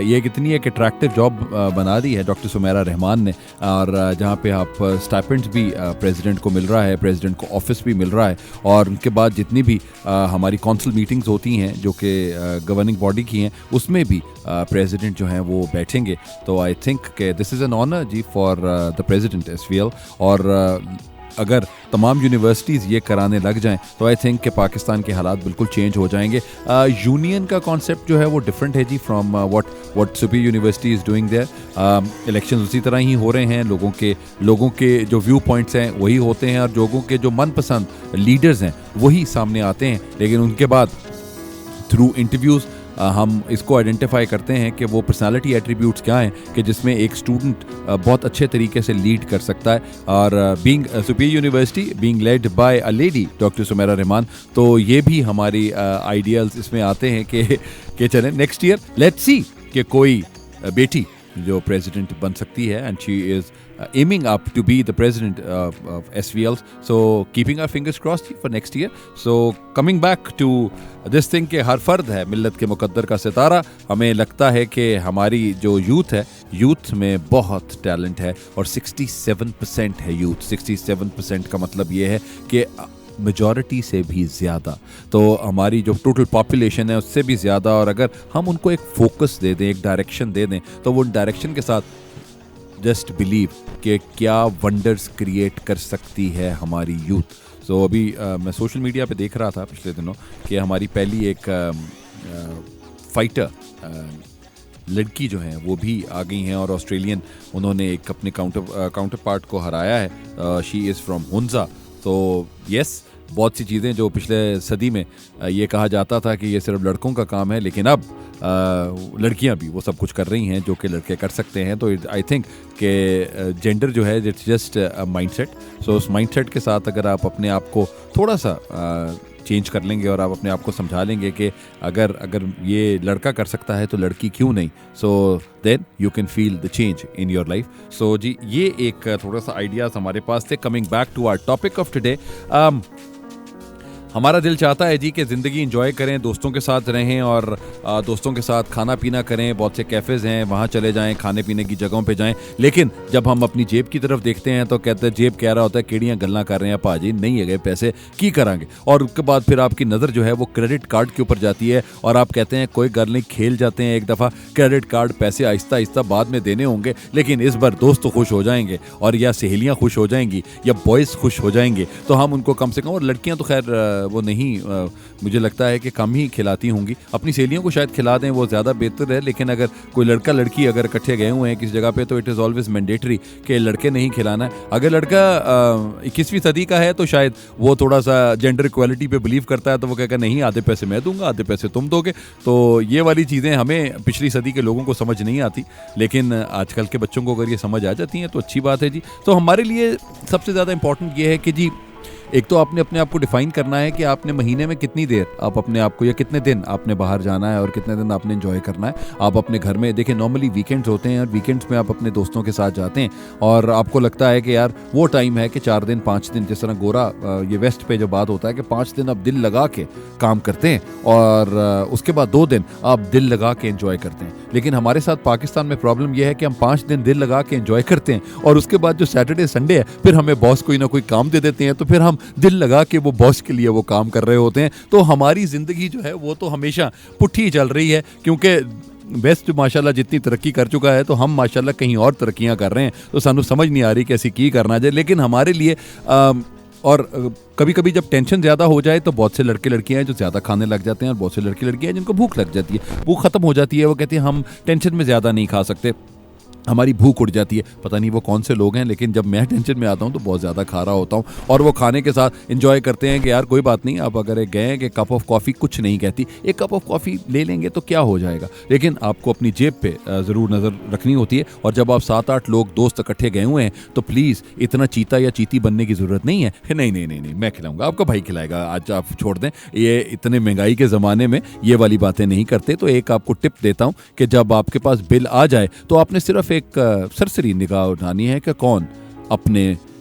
یہ کتنی ایک اٹریکٹیو جاب بنا دی ہے ڈاکٹر سمیرہ رحمان نے, اور جہاں پہ آپ اسٹائپنڈس بھی پریزیڈنٹ کو مل رہا ہے, پریزیڈنٹ کو آفس بھی مل رہا ہے, اور ان کے بعد جتنی بھی ہماری کونسل میٹنگز ہوتی ہیں جو کہ گورننگ باڈی کی ہیں اس میں بھی پریزیڈنٹ جو ہیں وہ بیٹھیں گے. تو آئی تھنک کہ دس از این آنر جی for the president S V L, اور اگر تمام یونیورسٹیز یہ کرانے لگ جائیں تو آئی تھنک کہ پاکستان کے حالات بالکل چینج ہو جائیں گے. یونین کا کانسیپٹ جو ہے وہ ڈفرینٹ ہے جی from what Superior University is doing there. Election اسی طرح ہی ہو رہے ہیں, لوگوں کے جو ویو پوائنٹس ہیں وہی ہوتے ہیں, اور لوگوں کے جو من پسند لیڈرز ہیں وہی سامنے آتے ہیں, لیکن ان کے بعد تھرو انٹرویوز ہم اس کو آئیڈینٹیفائی کرتے ہیں کہ وہ پرسنالٹی ایٹریبیوٹس کیا ہیں کہ جس میں ایک اسٹوڈنٹ بہت اچھے طریقے سے لیڈ کر سکتا ہے. اور being Superior University being lead by a lady doctor Sameera Rahman, تو یہ بھی ہماری آئیڈیالز اس میں آتے ہیں کہ چلیں نیکسٹ ایئر لیٹس سی کہ کوئی بیٹی جو پریزیڈنٹ بن سکتی ہے, and she is aiming up to be the president of SVL. So keeping our fingers crossed for next year. So coming back to this thing کہ ہر فرد ہے ملت کے مقدر کا ستارہ, ہمیں لگتا ہے کہ ہماری جو یوتھ ہے, یوتھ میں بہت ٹیلنٹ ہے, اور 67% ہے یوتھ. 67% کا مطلب یہ ہے کہ میجورٹی سے بھی زیادہ, تو ہماری جو ٹوٹل پاپولیشن ہے اس سے بھی زیادہ, اور اگر ہم ان کو ایک فوکس دے دیں, ایک ڈائریکشن دے دیں, تو وہ ڈائریکشن کے ساتھ جسٹ بلیو کہ کیا ونڈرز کریٹ کر سکتی ہے ہماری یوتھ. سو ابھی میں سوشل میڈیا پہ دیکھ رہا تھا پچھلے دنوں کہ ہماری پہلی ایک فائٹر لڑکی جو ہیں وہ بھی آ گئی ہیں, اور آسٹریلین انہوں نے ایک اپنے کاؤنٹر پارٹ کو ہرایا ہے. شی از فرام ہنزا. تو یس, بہت سی چیزیں جو پچھلے صدی میں یہ کہا جاتا تھا کہ یہ صرف لڑکوں کا کام ہے, لیکن اب لڑکیاں بھی وہ سب کچھ کر رہی ہیں جو کہ لڑکے کر سکتے ہیں. تو آئی تھنک کہ جینڈر جو ہے it's just mindset. So اس مائنڈ سیٹ کے ساتھ اگر آپ اپنے آپ کو تھوڑا سا چینج کر لیں گے اور آپ اپنے آپ کو سمجھا لیں گے کہ اگر یہ لڑکا کر سکتا ہے تو لڑکی کیوں نہیں, so then you can feel the change in your life. So جی یہ ایک تھوڑا سا آئیڈیاز ہمارے پاس تھے. Coming back to our topic of today, ہمارا دل چاہتا ہے جی کہ زندگی انجوائے کریں, دوستوں کے ساتھ رہیں اور دوستوں کے ساتھ کھانا پینا کریں. بہت سے کیفیز ہیں وہاں چلے جائیں, کھانے پینے کی جگہوں پہ جائیں, لیکن جب ہم اپنی جیب کی طرف دیکھتے ہیں تو کہتے ہیں, جیب کہہ رہا ہوتا ہے کیڑیاں گلنا کر رہے ہیں پاجی, نہیں ہے گئے پیسے کی کریں گے. اور اس کے بعد پھر آپ کی نظر جو ہے وہ کریڈٹ کارڈ کے اوپر جاتی ہے, اور آپ کہتے ہیں کوئی گل نہیں, کھیل جاتے ہیں ایک دفعہ, کریڈٹ کارڈ پیسے آہستہ آہستہ بعد میں دینے ہوں گے, لیکن اس بار دوست تو خوش ہو جائیں گے, اور یا سہیلیاں خوش ہو جائیں گی, یا بوائز خوش ہو جائیں گے, تو ہم ان کو کم سے کم, اور لڑکیاں تو خیر وہ نہیں, مجھے لگتا ہے کہ کم ہی کھلاتی ہوں گی, اپنی سہیلیوں کو شاید کھلا دیں وہ زیادہ بہتر ہے. لیکن اگر کوئی لڑکا لڑکی اگر اکٹھے گئے ہوئے ہیں کسی جگہ پہ تو اٹ از آلویز مینڈیٹری کہ لڑکے نہیں کھلانا ہے. اگر لڑکا 21ویں صدی کا ہے تو شاید وہ تھوڑا سا جینڈر ایکویلٹی پہ بلیو کرتا ہے, تو وہ کہے گا نہیں, آدھے پیسے میں دوں گا, آدھے پیسے تم دو گے. تو یہ والی چیزیں ہمیں پچھلی صدی کے لوگوں کو سمجھ نہیں آتی, لیکن آج کل کے بچوں کو اگر یہ سمجھ آ جاتی ہیں تو اچھی بات ہے جی. تو ہمارے لیے سب سے زیادہ امپورٹنٹ یہ ہے کہ جی ایک تو آپ نے اپنے آپ کو ڈیفائن کرنا ہے کہ آپ نے مہینے میں کتنی دیر آپ اپنے آپ کو, یا کتنے دن آپ نے باہر جانا ہے اور کتنے دن آپ نے انجوائے کرنا ہے. آپ اپنے گھر میں دیکھیں, نارملی ویکینڈز ہوتے ہیں, اور ویکینڈز میں آپ اپنے دوستوں کے ساتھ جاتے ہیں, اور آپ کو لگتا ہے کہ یار وہ ٹائم ہے کہ 4 دن 5 دن, جس طرح گورا یہ ویسٹ پہ جو بات ہوتا ہے کہ 5 دن آپ دل لگا کے کام کرتے ہیں, اور اس کے بعد 2 دن آپ دل لگا کے انجوائے کرتے ہیں. لیکن ہمارے ساتھ پاکستان میں پرابلم یہ ہے کہ ہم 5 دن دل لگا کے انجوائے کرتے ہیں, اور اس کے بعد جو سیٹرڈے سنڈے ہے پھر ہمیں باس کوئی نہ کوئی کام دے دیتے ہیں, تو پھر ہم دل لگا کے وہ باس کے لیے وہ کام کر رہے ہوتے ہیں. تو ہماری زندگی جو ہے وہ تو ہمیشہ پٹھی چل رہی ہے, کیونکہ ویسٹ ماشاءاللہ جتنی ترقی کر چکا ہے تو ہم ماشاءاللہ کہیں اور ترقیاں کر رہے ہیں, تو سانو سمجھ نہیں آ رہی کہ ایسی کی کرنا جائے. لیکن ہمارے لیے اور کبھی کبھی جب ٹینشن زیادہ ہو جائے تو بہت سے لڑکے لڑکیاں ہیں جو زیادہ کھانے لگ جاتے ہیں, اور بہت سے لڑکے لڑکیاں ہیں جن کو بھوک لگ جاتی ہے, بھوک ختم ہو جاتی ہے, وہ کہتے ہیں ہم ٹینشن میں زیادہ نہیں کھا سکتے, ہماری بھوک اٹھ جاتی ہے. پتہ نہیں وہ کون سے لوگ ہیں, لیکن جب میں ٹینشن میں آتا ہوں تو بہت زیادہ کھا رہا ہوتا ہوں, اور وہ کھانے کے ساتھ انجوائے کرتے ہیں کہ یار کوئی بات نہیں, آپ اگر گئے ہیں کہ کپ آف کافی کچھ نہیں کہتی, ایک کپ آف کافی لے لیں گے تو کیا ہو جائے گا. لیکن آپ کو اپنی جیب پہ ضرور نظر رکھنی ہوتی ہے, اور جب آپ 7-8 لوگ دوست اکٹھے گئے ہوئے ہیں تو پلیز اتنا چیتا یا چیتی بننے کی ضرورت نہیں ہے کہ نہیں میں کھلاؤں گا, آپ کا بھائی کھلائے گا, آج آپ چھوڑ دیں, یہ اتنے مہنگائی کے زمانے میں یہ والی باتیں نہیں کرتے. تو ایک آپ کو ٹپ دیتا ہوں کہ جب آپ کے پاس بل آ جائے تو آپ نے صرف ایک سرسری نگاہ اٹھانی ہے کہ کون اپنے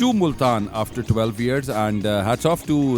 to Multan after 12 years and hats off to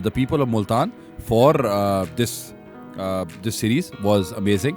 the people of Multan for this series was amazing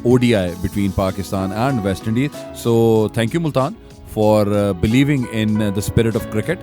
ODI between Pakistan and West Indies so thank you Multan for believing in the spirit of cricket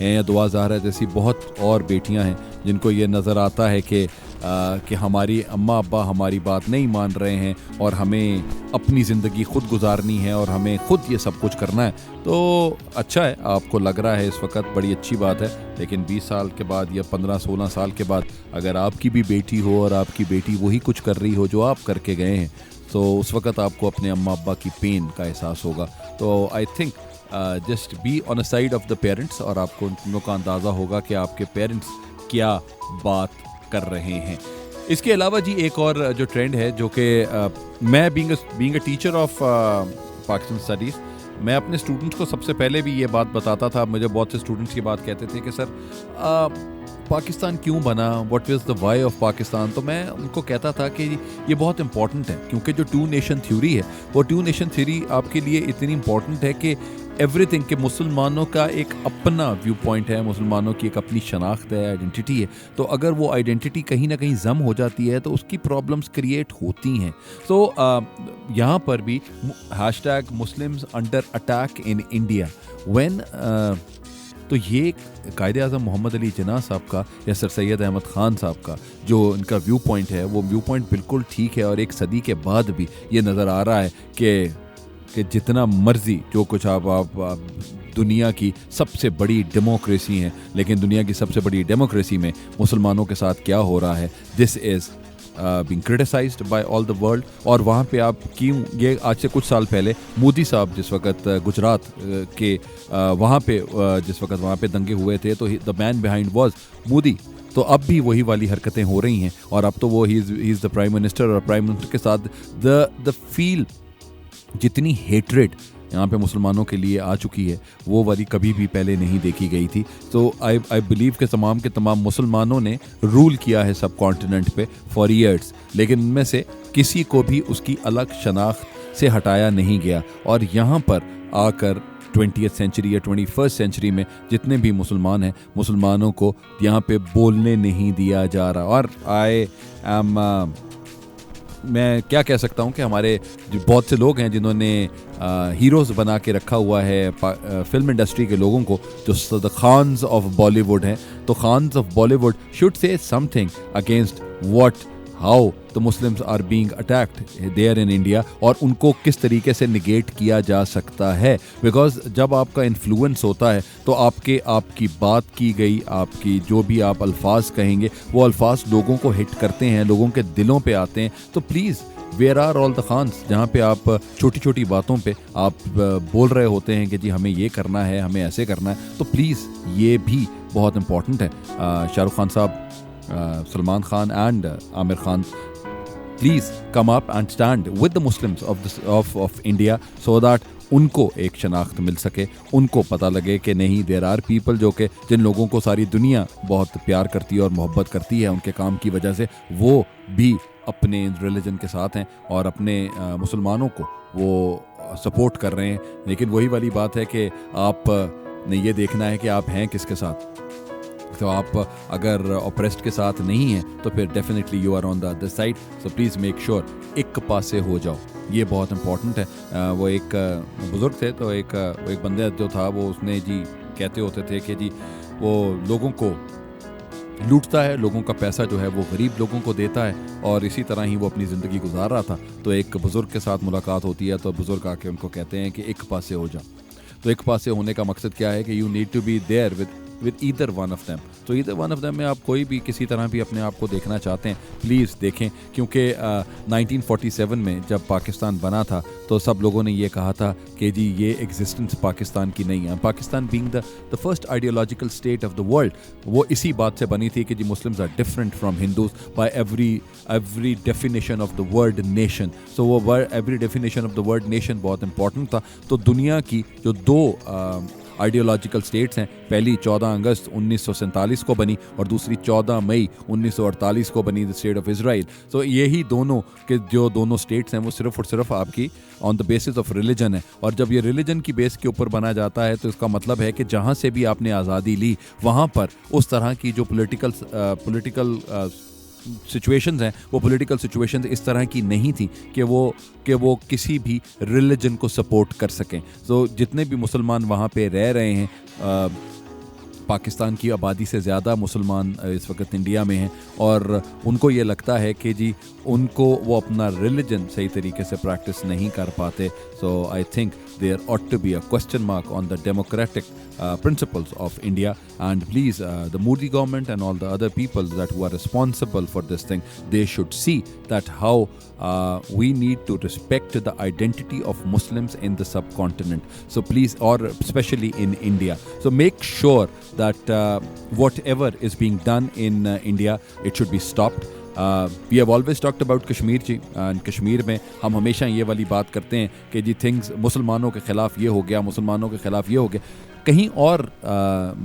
ہیں یا دعا زہرا جیسی بہت اور بیٹیاں ہیں جن کو یہ نظر آتا ہے کہ ہماری اماں ابا ہماری بات نہیں مان رہے ہیں اور ہمیں اپنی زندگی خود گزارنی ہے اور ہمیں خود یہ سب کچھ کرنا ہے. تو اچھا ہے آپ کو لگ رہا ہے اس وقت, بڑی اچھی بات ہے. لیکن 20 سال کے بعد یا 15-16 سال کے بعد اگر آپ کی بھی بیٹی ہو اور آپ کی بیٹی وہی کچھ کر رہی ہو جو آپ کر کے گئے ہیں, تو اس وقت آپ کو اپنے اماں ابا کی پین کا احساس ہوگا. تو I think just be on a side of the parents, اور آپ کو ان کا اندازہ ہوگا کہ آپ کے پیرنٹس کیا بات کر رہے ہیں. اس کے علاوہ جی ایک اور جو ٹرینڈ ہے جو کہ میں being a teacher of Pakistan studies, میں اپنے اسٹوڈنٹس کو سب سے پہلے بھی یہ بات بتاتا تھا. مجھے بہت سے اسٹوڈنٹس یہ بات کہتے تھے کہ سر پاکستان کیوں بنا, what was the why of Pakistan. تو میں ان کو کہتا تھا کہ یہ بہت امپورٹنٹ ہے, کیونکہ جو 2 نیشن تھیوری ہے وہ 2 نیشن تھیوری آپ کے لیے اتنی امپورٹنٹ ہے کہ ایوری تھنگ, کہ مسلمانوں کا ایک اپنا ویو پوائنٹ ہے, مسلمانوں کی ایک اپنی شناخت ہے, آئیڈینٹی ہے. تو اگر وہ آئیڈینٹی کہیں نہ کہیں ضم ہو جاتی ہے تو اس کی پرابلمس کریٹ ہوتی ہیں. تو یہاں پر بھی hashtag Muslims under attack in India when, تو یہ قائد اعظم محمد علی جناح صاحب کا یا سر سید احمد خان صاحب کا جو ان کا ویو پوائنٹ ہے وہ ویو پوائنٹ بالکل ٹھیک ہے. اور ایک صدی کے بعد بھی یہ نظر آ رہا ہے کہ جتنا مرضی جو کچھ آپ دنیا کی سب سے بڑی ڈیموکریسی ہیں, لیکن دنیا کی سب سے بڑی ڈیموکریسی میں مسلمانوں کے ساتھ کیا ہو رہا ہے, this is being criticized by all the world. اور وہاں پہ آپ کیوں, یہ آج سے کچھ سال پہلے مودی صاحب جس وقت گجرات کے وہاں پہ جس وقت وہاں پہ دنگے ہوئے تھے تو دا مین بیہائنڈ واز مودی. تو اب بھی وہی والی حرکتیں ہو رہی ہیں, اور اب تو وہ ہی از دا پرائم منسٹر, اور پرائم منسٹر کے ساتھ دا فیل جتنی ہیٹریڈ یہاں پہ مسلمانوں کے لیے آ چکی ہے وہ والی کبھی بھی پہلے نہیں دیکھی گئی تھی. تو آئی بلیو کہ تمام کے تمام مسلمانوں نے رول کیا ہے سب کانٹیننٹ پہ فار ایئرس, لیکن ان میں سے کسی کو بھی اس کی الگ شناخت سے ہٹایا نہیں گیا. اور یہاں پر آ کر 20th سینچری یا 21st سینچری میں جتنے بھی مسلمان ہیں, مسلمانوں کو یہاں پہ بولنے نہیں دیا جا رہا. اور میں کیا کہہ سکتا ہوں کہ ہمارے بہت سے لوگ ہیں جنہوں نے ہیروز بنا کے رکھا ہوا ہے فلم انڈسٹری کے لوگوں کو, جو دا خانز آف بالی ووڈ ہیں. تو Khans of Bollywood should say something against what how the Muslims are being attacked there in India, اور ان کو کس طریقے سے نگیٹ کیا جا سکتا ہے. بیکاز جب آپ کا انفلوئنس ہوتا ہے تو آپ کی بات کی گئی, آپ کی جو بھی آپ الفاظ کہیں گے وہ الفاظ لوگوں کو ہٹ کرتے ہیں, لوگوں کے دلوں پہ آتے ہیں. تو پلیز ویئر آر آل دا خانس, جہاں پہ آپ چھوٹی چھوٹی باتوں پہ آپ بول رہے ہوتے ہیں کہ جی ہمیں یہ کرنا ہے, ہمیں ایسے کرنا ہے, تو پلیز یہ بھی بہت امپورٹنٹ ہے. شاہ Rukh Khan sahab, Salman Khan and Aamir Khan, please come up and stand with the Muslims of India so that ان کو ایک شناخت مل سکے, ان کو پتہ لگے کہ نہیں, دیر آر پیپل جو کہ جن لوگوں کو ساری دنیا بہت پیار کرتی ہے اور محبت کرتی ہے ان کے کام کی وجہ سے, وہ بھی اپنے ریلیجن کے ساتھ ہیں اور اپنے مسلمانوں کو وہ سپورٹ کر رہے ہیں. لیکن وہی والی بات ہے کہ آپ نے یہ دیکھنا ہے کہ آپ ہیں کس کے ساتھ. تو آپ اگر اوپریسڈ کے ساتھ نہیں ہیں تو پھر definitely you are on the other side. So please make sure ایک پاسے ہو جاؤ, یہ بہت امپورٹنٹ ہے. وہ ایک بزرگ تھے, تو ایک بندہ جو تھا وہ اس نے جی کہتے ہوتے تھے کہ جی وہ لوگوں کو لوٹتا ہے, لوگوں کا پیسہ جو ہے وہ غریب لوگوں کو دیتا ہے, اور اسی طرح ہی وہ اپنی زندگی گزار رہا تھا. تو ایک بزرگ کے ساتھ ملاقات ہوتی ہے تو بزرگ آ کے ان کو کہتے ہیں کہ ایک پاسے ہو جاؤ. تو ایک پاسے ہونے کا مقصد کیا ہے کہ you need to be there with either one of them. تو either one of them میں آپ کوئی بھی کسی طرح بھی اپنے آپ کو دیکھنا چاہتے ہیں پلیز دیکھیں, کیونکہ 1947 میں جب پاکستان بنا تھا تو سب لوگوں نے یہ کہا تھا کہ جی یہ ایگزسٹنس پاکستان کی نہیں ہے. Pakistan being the first ideological state of the world, وہ اسی بات سے بنی تھی کہ جی Muslims are different from Hindus by every definition of the word nation. So وہ every definition of the word nation بہت important تھا. تو دنیا کی جو دو آئیڈیولوجیکل سٹیٹس ہیں, پہلی 14 اگست 1947 کو بنی اور دوسری 14 مئی 1948 کو بنی, دی اسٹیٹ آف اسرائیل. تو یہی دونوں کے جو دونوں سٹیٹس ہیں وہ صرف اور صرف آپ کی آن دا بیسس آف ریلیجن ہے. اور جب یہ ریلیجن کی بیس کے اوپر بنا جاتا ہے تو اس کا مطلب ہے کہ جہاں سے بھی آپ نے آزادی لی وہاں پر اس طرح کی جو پولیٹیکل سچویشنز ہیں وہ پولیٹیکل سچویشنز اس طرح کی نہیں تھیں کہ وہ کسی بھی ریلیجن کو سپورٹ کر سکیں. تو جتنے بھی مسلمان وہاں پہ رہ رہے ہیں پاکستان کی آبادی سے زیادہ مسلمان اس وقت انڈیا میں ہیں اور ان کو یہ لگتا ہے کہ جی ان کو وہ اپنا ریلیجن صحیح طریقے سے پریکٹس نہیں کر پاتے. So I think there ought to be a question mark on the democratic principles of India, and please the Modi government and all the other people that who are responsible for this thing, they should see that how we need to respect the identity of Muslims in the subcontinent. So please, or especially in India, so make sure that whatever is being done in India, it should be stopped. We have always talked about Kashmir جی, and Kashmir میں ہم ہمیشہ یہ والی بات کرتے ہیں کہ جی تھنگز مسلمانوں کے خلاف یہ ہو گیا, مسلمانوں کے خلاف یہ ہو گیا. کہیں اور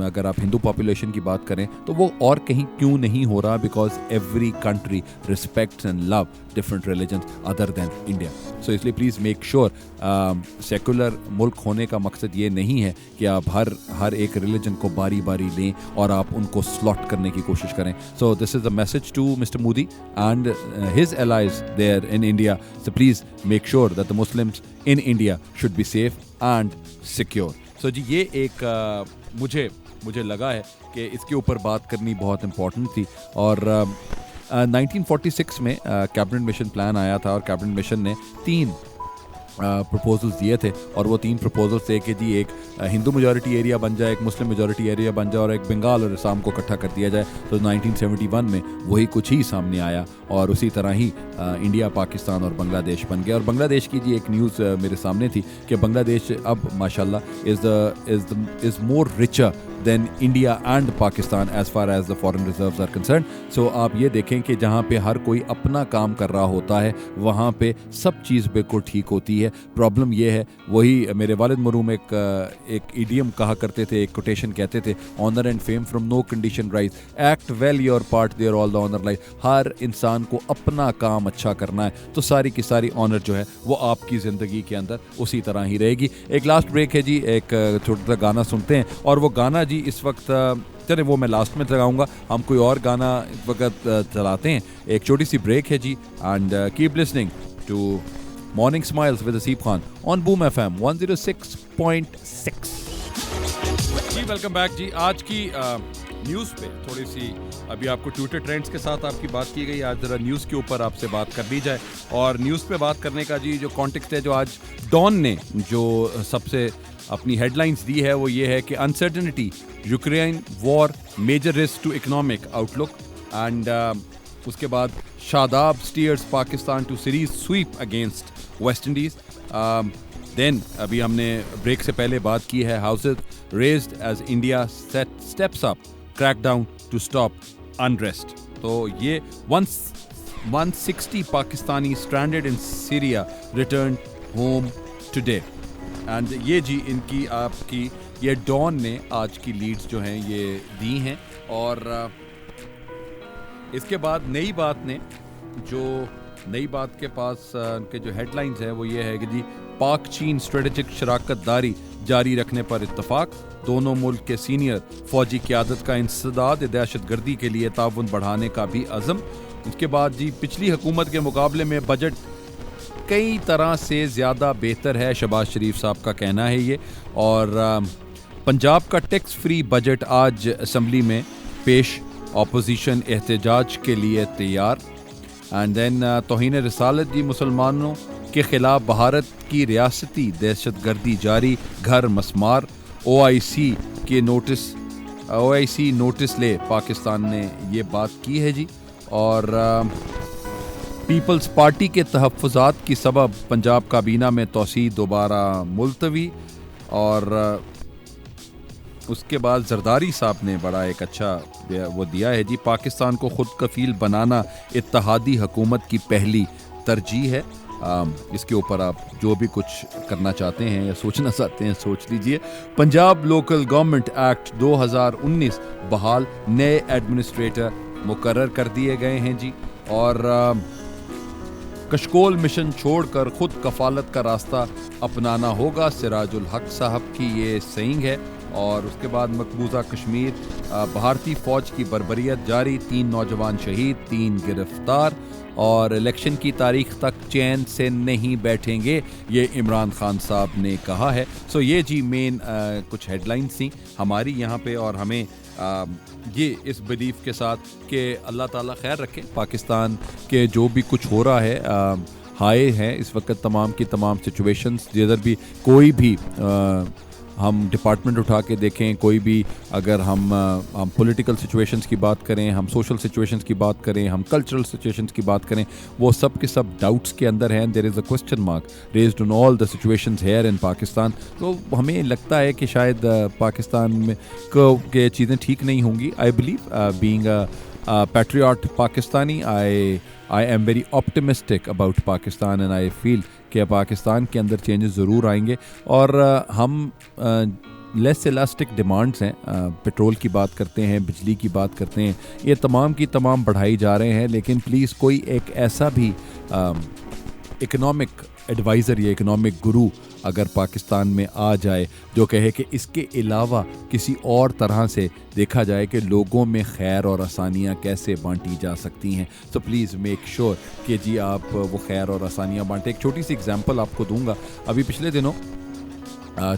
اگر آپ ہندو پاپولیشن کی بات کریں تو وہ اور کہیں کیوں نہیں ہو رہا, because every country respects and love different religions other then India. So اس لیے پلیز میک شیور, سیکولر ملک ہونے کا مقصد یہ نہیں ہے کہ آپ ہر ایک ریلیجن کو باری باری لیں اور آپ ان کو سلاٹ کرنے کی کوشش کریں. So this is the message to mister Modi and his allies there in India. So please make sure that the Muslims in India should be safe and secure. So جی یہ ایک مجھے لگا ہے کہ اس کے اوپر بات کرنی بہت امپورٹنٹ تھی. اور 1946 میں کیبنٹ مشن پلان آیا تھا اور کیبنٹ مشن نے 3 پروپوزلز دیے تھے, اور وہ 3 پروپوزلز تھے کہ جی ایک ہندو میجورٹی ایریا بن جائے, ایک مسلم میجورٹی ایریا بن جائے, اور ایک بنگال اور اسام کو اکٹھا کر دیا جائے. تو 1971 میں وہی کچھ ہی سامنے آیا اور اسی طرح ہی انڈیا, پاکستان اور بنگلہ دیش بن گیا. اور بنگلہ دیش کی جی ایک نیوز میرے سامنے تھی کہ بنگلہ دیش اب ماشاءاللہ is more richer than India and Pakistan as far as the foreign reserves are concerned. So آپ یہ دیکھیں کہ جہاں پہ ہر کوئی اپنا کام کر رہا ہوتا ہے وہاں پہ سب چیز بالکل ٹھیک ہوتی ہے. پرابلم یہ ہے, وہی میرے والد مرحوم ایک ایڈیم کہا کرتے تھے, ایک کوٹیشن کہتے تھے, honour and fame from no condition rise, act well your part there all the honour lies. ہر انسان کو اپنا کام اچھا کرنا ہے تو ساری کی ساری آنر جو ہے وہ آپ کی زندگی کے اندر اسی طرح ہی رہے گی. ایک لاسٹ بریک ہے جی, ایک چھوٹا سا گانا سنتے ہیں, اور وہ گانا جی اس وقت چلے وہ میں لاسٹ میں لگاؤں گا, ہم کوئی اور گانا اس وقت چلاتے ہیں. ایک چھوٹی سی بریک ہے جی, and keep listening to morning smiles with Haseeb Khan on Boom FM 106.6. جی ویلکم بیک جی. آج کی نیوز پہ تھوڑی سی ابھی آپ کو ٹویٹر ٹرینڈز کے ساتھ آپ کی بات کی گئی, آج ذرا نیوز کے اوپر آپ سے بات کر لی جائے. اور نیوز پہ بات کرنے کا جی جو کانٹیکسٹ ہے, جو آج ڈان نے جو سب سے اپنی ہیڈ لائنز دی ہے وہ یہ ہے کہ uncertainty, Ukraine war, major risk to economic آؤٹ لک. اینڈ اس کے بعد Shadab steers Pakistan to series sweep against West Indies. Then ابھی ہم نے بریک سے پہلے بات کی ہے, houses razed as India steps up crackdown to stop unrest. تو یہ 160 Pakistani stranded in Syria return home today. And یہ جی ان کی آپ کی یہ ڈان نے آج کی لیڈز جو ہیں یہ دی ہیں. اور اس کے بعد نئی بات کے پاس ان کے جو ہیڈ لائنز ہیں وہ یہ ہے کہ جی پاک چین اسٹریٹجک شراکت داری جاری رکھنے پر اتفاق, دونوں ملک کے سینئر فوجی قیادت کا انسداد, دہشت گردی کے لیے تعاون بڑھانے کا بھی عزم. اس کے بعد جی پچھلی حکومت کے مقابلے میں بجٹ کئی طرح سے زیادہ بہتر ہے, شہباز شریف صاحب کا کہنا ہے یہ. اور پنجاب کا ٹیکس فری بجٹ آج اسمبلی میں پیش, اپوزیشن احتجاج کے لیے تیار. اینڈ دین توہین رسالت جی, مسلمانوں کے خلاف بھارت کی ریاستی دہشت گردی جاری, گھر مسمار. OIC نوٹس لے, پاکستان نے یہ بات کی ہے جی. اور پیپلز پارٹی کے تحفظات کی سبب پنجاب کابینہ میں توسیع دوبارہ ملتوی. اور اس کے بعد زرداری صاحب نے بڑا ایک اچھا وہ دیا ہے جی, پاکستان کو خود کفیل بنانا اتحادی حکومت کی پہلی ترجیح ہے. اس کے اوپر آپ جو بھی کچھ کرنا چاہتے ہیں یا سوچنا چاہتے ہیں سوچ لیجئے. پنجاب لوکل گورنمنٹ ایکٹ 2019 بحال, نئے ایڈمنسٹریٹر مقرر کر دیے گئے ہیں جی. اور کشکول مشن چھوڑ کر خود کفالت کا راستہ اپنانا ہوگا, سراج الحق صاحب کی یہ سینگ ہے. اور اس کے بعد مقبوضہ کشمیر بھارتی فوج کی بربریت جاری، 3 نوجوان شہید، 3 گرفتار، اور الیکشن کی تاریخ تک چین سے نہیں بیٹھیں گے، یہ عمران خان صاحب نے کہا ہے. سو یہ جی مین کچھ ہیڈ لائنس تھیں ہماری یہاں پہ، اور ہمیں یہ اس بلیف کے ساتھ کہ اللہ تعالیٰ خیر رکھے. پاکستان کے جو بھی کچھ ہو رہا ہے، ہائے ہیں اس وقت تمام کی تمام سچویشنز، جدھر بھی کوئی بھی ہم ڈپارٹمنٹ اٹھا کے دیکھیں، کوئی بھی اگر ہم پولیٹیکل سچویشنز کی بات کریں، ہم سوشل سچویشنز کی بات کریں، ہم کلچرل سچویشنز کی بات کریں، وہ سب کے سب ڈاؤٹس کے اندر ہیں. There is a question mark raised on all the situations here in Pakistan. تو ہمیں لگتا ہے کہ شاید پاکستان میں کہ چیزیں ٹھیک نہیں ہوں گی. I believe being patriot Pakistani, I am very optimistic about Pakistan and I feel کہ پاکستان کے اندر چینجز ضرور آئیں گے. اور ہم لیس الاسٹک ڈیمانڈز ہیں، پیٹرول کی بات کرتے ہیں، بجلی کی بات کرتے ہیں، یہ تمام کی تمام بڑھائی جا رہے ہیں، لیکن پلیز کوئی ایک ایسا بھی اکنامک ایڈوائزر یا اکنامک گرو اگر پاکستان میں آ جائے جو کہے کہ اس کے علاوہ کسی اور طرح سے دیکھا جائے کہ لوگوں میں خیر اور آسانیاں کیسے بانٹی جا سکتی ہیں، تو پلیز میک شور کہ جی آپ وہ خیر اور آسانیاں بانٹیں. ایک چھوٹی سی اگزامپل آپ کو دوں گا. ابھی پچھلے دنوں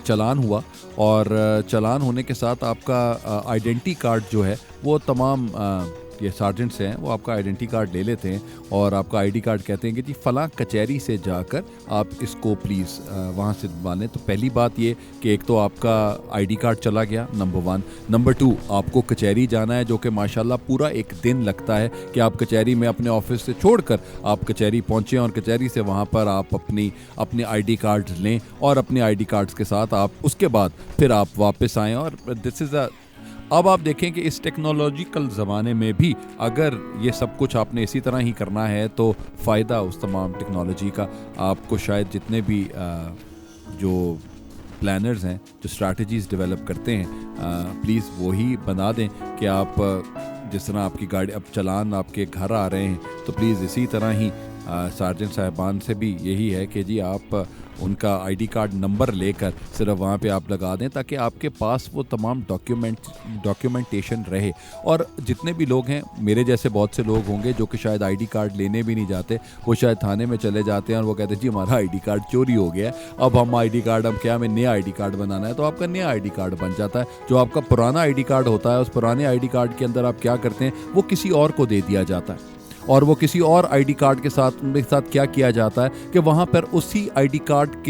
چلان ہوا، اور چلان ہونے کے ساتھ آپ کا آئیڈینٹی کارڈ جو ہے وہ تمام یہ سارجنٹس ہیں وہ آپ کا آئیڈینٹی کارڈ لے لیتے ہیں اور آپ کا آئی ڈی کارڈ کہتے ہیں کہ جی فلاں کچہری سے جا کر آپ اس کو پلیز وہاں سے بنوا لیں. تو پہلی بات یہ کہ ایک تو آپ کا آئی ڈی کارڈ چلا گیا، نمبر 1. نمبر 2، آپ کو کچہری جانا ہے جو کہ ماشاءاللہ پورا ایک دن لگتا ہے کہ آپ کچہری میں اپنے آفس سے چھوڑ کر آپ کچہری پہنچیں، اور کچہری سے وہاں پر آپ اپنے آئی ڈی کارڈ لیں، اور اپنے آئی ڈی کارڈز کے ساتھ آپ اس کے بعد پھر آپ واپس آئیں. اور دس از اب آپ دیکھیں کہ اس ٹیکنالوجیکل زمانے میں بھی اگر یہ سب کچھ آپ نے اسی طرح ہی کرنا ہے تو فائدہ اس تمام ٹیکنالوجی کا آپ کو شاید جتنے بھی جو پلانرز ہیں، جو اسٹریٹجیز ڈیولپ کرتے ہیں، پلیز وہی بنا دیں کہ آپ جس طرح آپ کی گاڑی اب چلان آپ کے گھر آ رہے ہیں تو پلیز اسی طرح ہی سارجنٹ صاحبان سے بھی یہی ہے کہ جی آپ ان کا آئی ڈی کارڈ نمبر لے کر صرف وہاں پہ آپ لگا دیں تاکہ آپ کے پاس وہ تمام ڈاکیومنٹیشن رہے. اور جتنے بھی لوگ ہیں، میرے جیسے بہت سے لوگ ہوں گے جو کہ شاید آئی ڈی کارڈ لینے بھی نہیں جاتے، وہ شاید تھانے میں چلے جاتے ہیں اور وہ کہتے ہیں جی ہمارا آئی ڈی کارڈ چوری ہو گیا ہے، اب ہم آئی ڈی کارڈ ہمیں نیا آئی ڈی کارڈ بنانا ہے. تو آپ کا نیا آئی ڈی کارڈ بن جاتا ہے. جو آپ کا پرانا آئی ڈی کارڈ ہوتا ہے، اس پرانے آئی ڈی کارڈ کے اندر آپ کیا کرتے ہیں، وہ کسی اور کو دے دیا جاتا ہے. اور وہ کسی اور آئی ڈی کارڈ کے ساتھ کیا جاتا ہے کہ وہاں پر اسی آئی ڈی کارڈ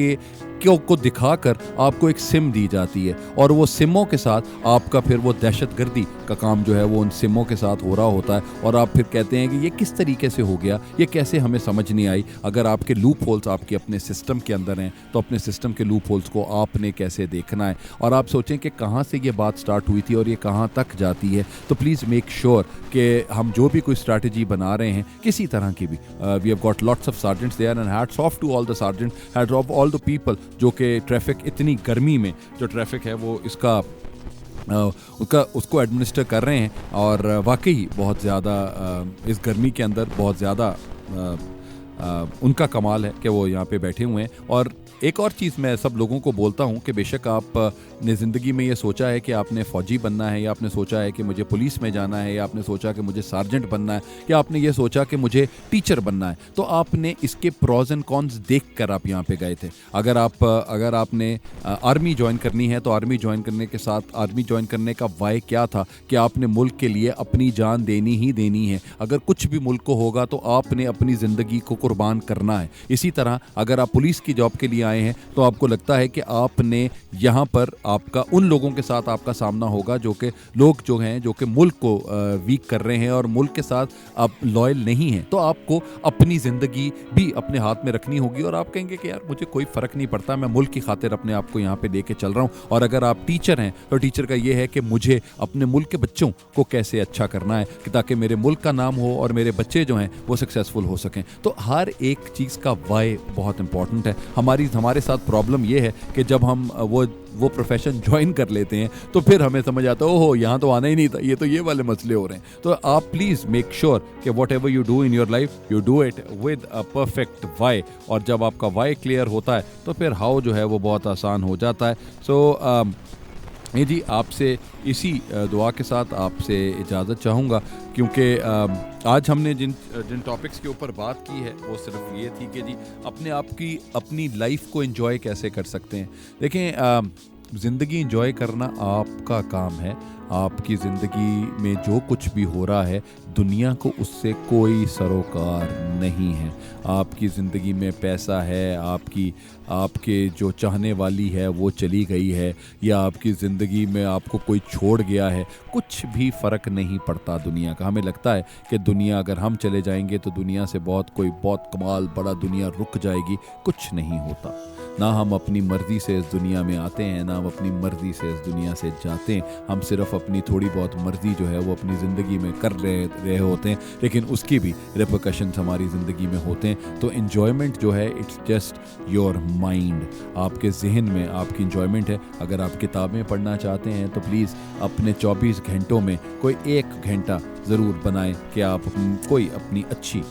کو دکھا کر آپ کو ایک سم دی جاتی ہے، اور وہ سموں کے ساتھ آپ کا پھر وہ دہشت گردی کا کام جو ہے وہ ان سموں کے ساتھ ہو رہا ہوتا ہے. اور آپ پھر کہتے ہیں کہ یہ کس طریقے سے ہو گیا، یہ کیسے ہمیں سمجھ نہیں آئی. اگر آپ کے لوپ ہولز آپ کے اپنے سسٹم کے اندر ہیں تو اپنے سسٹم کے لوپ ہولز کو آپ نے کیسے دیکھنا ہے. اور آپ سوچیں کہ کہاں سے یہ بات سٹارٹ ہوئی تھی اور یہ کہاں تک جاتی ہے. تو پلیز میک شور کہ ہم جو بھی کوئی اسٹریٹجی بنا رہے ہیں کسی طرح کی بھی، we have got lots of sergeants there and hats off to all the sergeant, hats off all the people جو کہ ٹریفک اتنی گرمی میں جو ٹریفک ہے وہ اس کو ایڈمنسٹر کر رہے ہیں. اور واقعی بہت زیادہ اس گرمی کے اندر بہت زیادہ ان کا کمال ہے کہ وہ یہاں پہ بیٹھے ہوئے ہیں. اور ایک اور چیز میں سب لوگوں کو بولتا ہوں کہ بے شک آپ نے زندگی میں یہ سوچا ہے کہ آپ نے فوجی بننا ہے، یا آپ نے سوچا ہے کہ مجھے پولیس میں جانا ہے، یا آپ نے سوچا کہ مجھے سارجنٹ بننا ہے، یا آپ نے یہ سوچا کہ مجھے ٹیچر بننا ہے، تو آپ نے اس کے پروز اینڈ کونز دیکھ کر آپ یہاں پہ گئے تھے. اگر آپ نے آرمی جوائن کرنی ہے تو آرمی جوائن کرنے کے ساتھ آرمی جوائن کرنے کا وائے کیا تھا کہ آپ نے ملک کے لیے اپنی جان دینی ہی دینی ہے. اگر کچھ بھی ملک کو ہوگا تو آپ نے اپنی زندگی کو قربان کرنا ہے. اسی طرح اگر آپ پولیس کی جاب کے لیے آئے ہیں تو آپ کو لگتا ہے کہ آپ نے یہاں پر آپ کا ان لوگوں کے ساتھ آپ کا سامنا ہوگا جو کہ لوگ جو ہیں جو کہ ملک کو ویک کر رہے ہیں اور ملک کے ساتھ آپ لائل نہیں ہیں. تو آپ کو اپنی زندگی بھی اپنے ہاتھ میں رکھنی ہوگی اور آپ کہیں گے کہ یار مجھے کوئی فرق نہیں پڑتا، میں ملک کی خاطر اپنے آپ کو یہاں پہ لے کے چل رہا ہوں. اور اگر آپ ٹیچر ہیں تو ٹیچر کا یہ ہے کہ مجھے اپنے ملک کے بچوں کو کیسے اچھا کرنا ہے کہ تاکہ میرے ملک کا نام ہو اور میرے بچے جو ہیں وہ سکسیزفل ہو سکیں. تو ہر ایک چیز کا وائے بہت امپورٹنٹ ہے. ہمارے ساتھ پرابلم یہ ہے کہ جب ہم وہ پروفیشن جوائن کر لیتے ہیں تو پھر ہمیں سمجھ آتا ہے اوہ یہاں تو آنا ہی نہیں تھا، یہ تو یہ والے مسئلے ہو رہے ہیں. تو آپ پلیز میک شور کہ whatever you do in your life you do it with a perfect why. اور جب آپ کا وائی کلیئر ہوتا ہے تو پھر ہاؤ جو ہے وہ بہت آسان ہو جاتا ہے. سو یہ جی آپ سے اسی دعا کے ساتھ آپ سے اجازت چاہوں گا، کیونکہ آج ہم نے جن ٹاپکس کے اوپر بات کی ہے وہ صرف یہ تھی کہ جی اپنے آپ کی اپنی لائف کو انجوائے کیسے کر سکتے ہیں۔ دیکھیں زندگی انجوائے کرنا آپ کا کام ہے۔ آپ کی زندگی میں جو کچھ بھی ہو رہا ہے دنیا کو اس سے کوئی سروکار نہیں ہے۔ آپ کی زندگی میں پیسہ ہے، آپ کے جو چاہنے والی ہے وہ چلی گئی ہے، یا آپ کی زندگی میں آپ کو کوئی چھوڑ گیا ہے، کچھ بھی فرق نہیں پڑتا دنیا کا۔ ہمیں لگتا ہے کہ دنیا اگر ہم چلے جائیں گے تو دنیا سے بہت کمال بڑا دنیا رک جائے گی، کچھ نہیں ہوتا۔ نہ ہم اپنی مرضی سے اس دنیا میں آتے ہیں، نہ ہم اپنی مرضی سے اس دنیا سے جاتے ہیں۔ ہم صرف اپنی تھوڑی بہت مرضی جو ہے وہ اپنی زندگی میں کر رہے ہوتے ہیں، لیکن اس کی بھی ریپرکشنز ہماری زندگی میں ہوتے ہیں۔ تو انجوائمنٹ جو ہے اٹس جسٹ یور مائنڈ، آپ کے ذہن میں آپ کی انجوائمنٹ ہے۔ اگر آپ کتابیں پڑھنا چاہتے ہیں تو پلیز اپنے 24 گھنٹوں میں کوئی 1 گھنٹہ ضرور بنائیں کہ آپ کوئی اپنی اچھی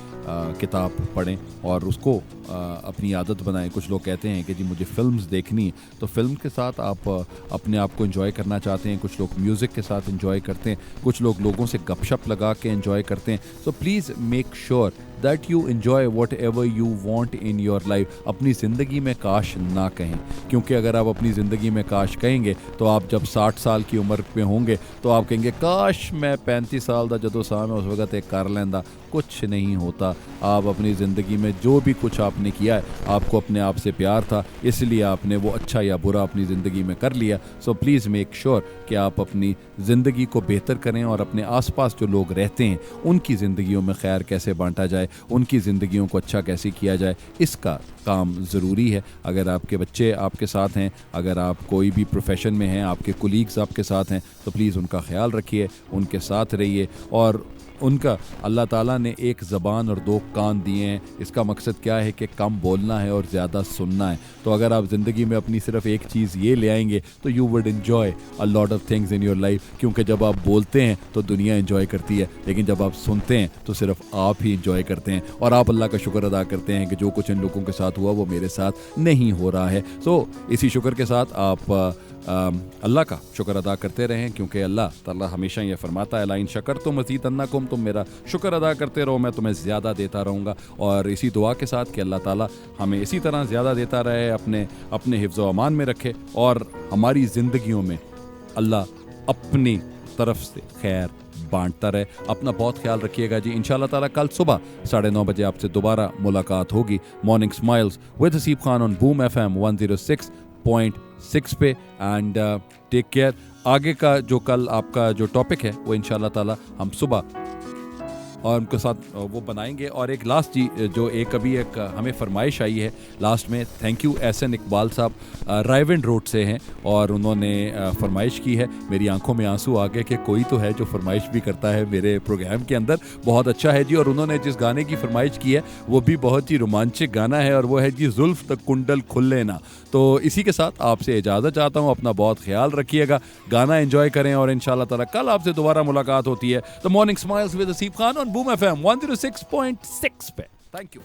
کتاب پڑھیں اور اس کو اپنی عادت بنائیں۔ کچھ لوگ کہتے ہیں کہ جی مجھے فلمز دیکھنی ہے، تو فلم کے ساتھ آپ اپنے آپ کو انجوائے کرنا چاہتے ہیں۔ کچھ لوگ میوزک کے ساتھ انجوائے کرتے ہیں، کچھ لوگ لوگوں سے گپ شپ لگا کے انجوائے کرتے ہیں۔ سو please make sure that you enjoy what ever you want in your life. اپنی زندگی میں کاش نہ کہیں، کیونکہ اگر آپ اپنی زندگی میں کاش کہیں گے تو آپ جب 60 سال کی عمر میں ہوں گے تو آپ کہیں گے کاش میں 35 سال دا جدو سا میں اس وقت ایک کر لینا۔ کچھ نہیں ہوتا۔ آپ اپنی زندگی میں جو بھی کچھ آپ نے کیا ہے، آپ کو اپنے آپ سے پیار تھا، اس لیے آپ نے وہ اچھا یا برا اپنی زندگی میں کر لیا۔ سو پلیز میک شیور کہ آپ اپنی زندگی کو بہتر کریں اور اپنے آس پاس جو لوگ رہتے ہیں ان کی زندگیوں میں خیر کیسے بانٹا جائے، ان کی زندگیوں کو اچھا کیسے کیا جائے، اس کا کام ضروری ہے۔ اگر آپ کے بچے آپ کے ساتھ ہیں، اگر آپ کوئی بھی پروفیشن میں ہیں، آپ کے کولیگز آپ کے ساتھ ہیں، تو پلیز ان کا خیال رکھیے، ان کے ساتھ رہیے۔ اور ان کا اللہ تعالیٰ نے 1 زبان اور 2 کان دیے ہیں۔ اس کا مقصد کیا ہے کہ کم بولنا ہے اور زیادہ سننا ہے۔ تو اگر آپ زندگی میں اپنی صرف ایک چیز یہ لے آئیں گے تو you would enjoy a lot of things in your life, کیونکہ جب آپ بولتے ہیں تو دنیا انجوائے کرتی ہے، لیکن جب آپ سنتے ہیں تو صرف آپ ہی انجوائے کرتے ہیں، اور آپ اللہ کا شکر ادا کرتے ہیں کہ جو کچھ ان لوگوں کے ساتھ ہوا وہ میرے ساتھ نہیں ہو رہا ہے۔ سو اسی شکر کے ساتھ آپ اللہ کا شکر ادا کرتے رہیں، کیونکہ اللہ تعالیٰ ہمیشہ یہ فرماتا ہے لَئِن شَكَرْتُمْ لَأَزِيدَنَّكُمْ، تم میرا شکر ادا کرتے رہو میں تمہیں زیادہ دیتا رہوں گا۔ اور اسی دعا کے ساتھ کہ اللہ تعالیٰ ہمیں اسی طرح زیادہ دیتا رہے، اپنے حفظ و امان میں رکھے، اور ہماری زندگیوں میں اللہ اپنی طرف سے خیر بانٹتا رہے۔ اپنا بہت خیال رکھیے گا جی۔ انشاءاللہ تعالیٰ کل صبح 9:30 بجے آپ سے دوبارہ ملاقات ہوگی morning smiles with Haseeb Khan on Boom FM 106.6 پہ۔ And take care. آگے کا جو کل آپ کا جو ٹاپک ہے وہ انشاءاللہ تعالیٰ ہم صبح اور ان کے ساتھ وہ بنائیں گے۔ اور ایک لاسٹ جی جو ابھی ہمیں فرمائش آئی ہے لاسٹ میں، تھینک یو احسن اقبال صاحب رائے ونڈ روڈ سے ہیں، اور انہوں نے فرمائش کی ہے۔ میری آنکھوں میں آنسو آ گئے کہ کوئی تو ہے جو فرمائش بھی کرتا ہے میرے پروگرام کے اندر، بہت اچھا ہے جی۔ اور انہوں نے جس گانے کی فرمائش کی ہے وہ بھی بہت ہی رومانچک گانا ہے، اور وہ ہے جی زلف تک کنڈل کھلے نا۔ تو اسی کے ساتھ آپ سے اجازت چاہتا ہوں، اپنا بہت خیال رکھیے گا، گانا انجوائے کریں، اور انشاءاللہ تعالیٰ کل آپ سے دوبارہ ملاقات ہوتی ہے۔ The Morning Smiles with Haseeb Khan on Boom FM 106.6 پہ۔ Thank you.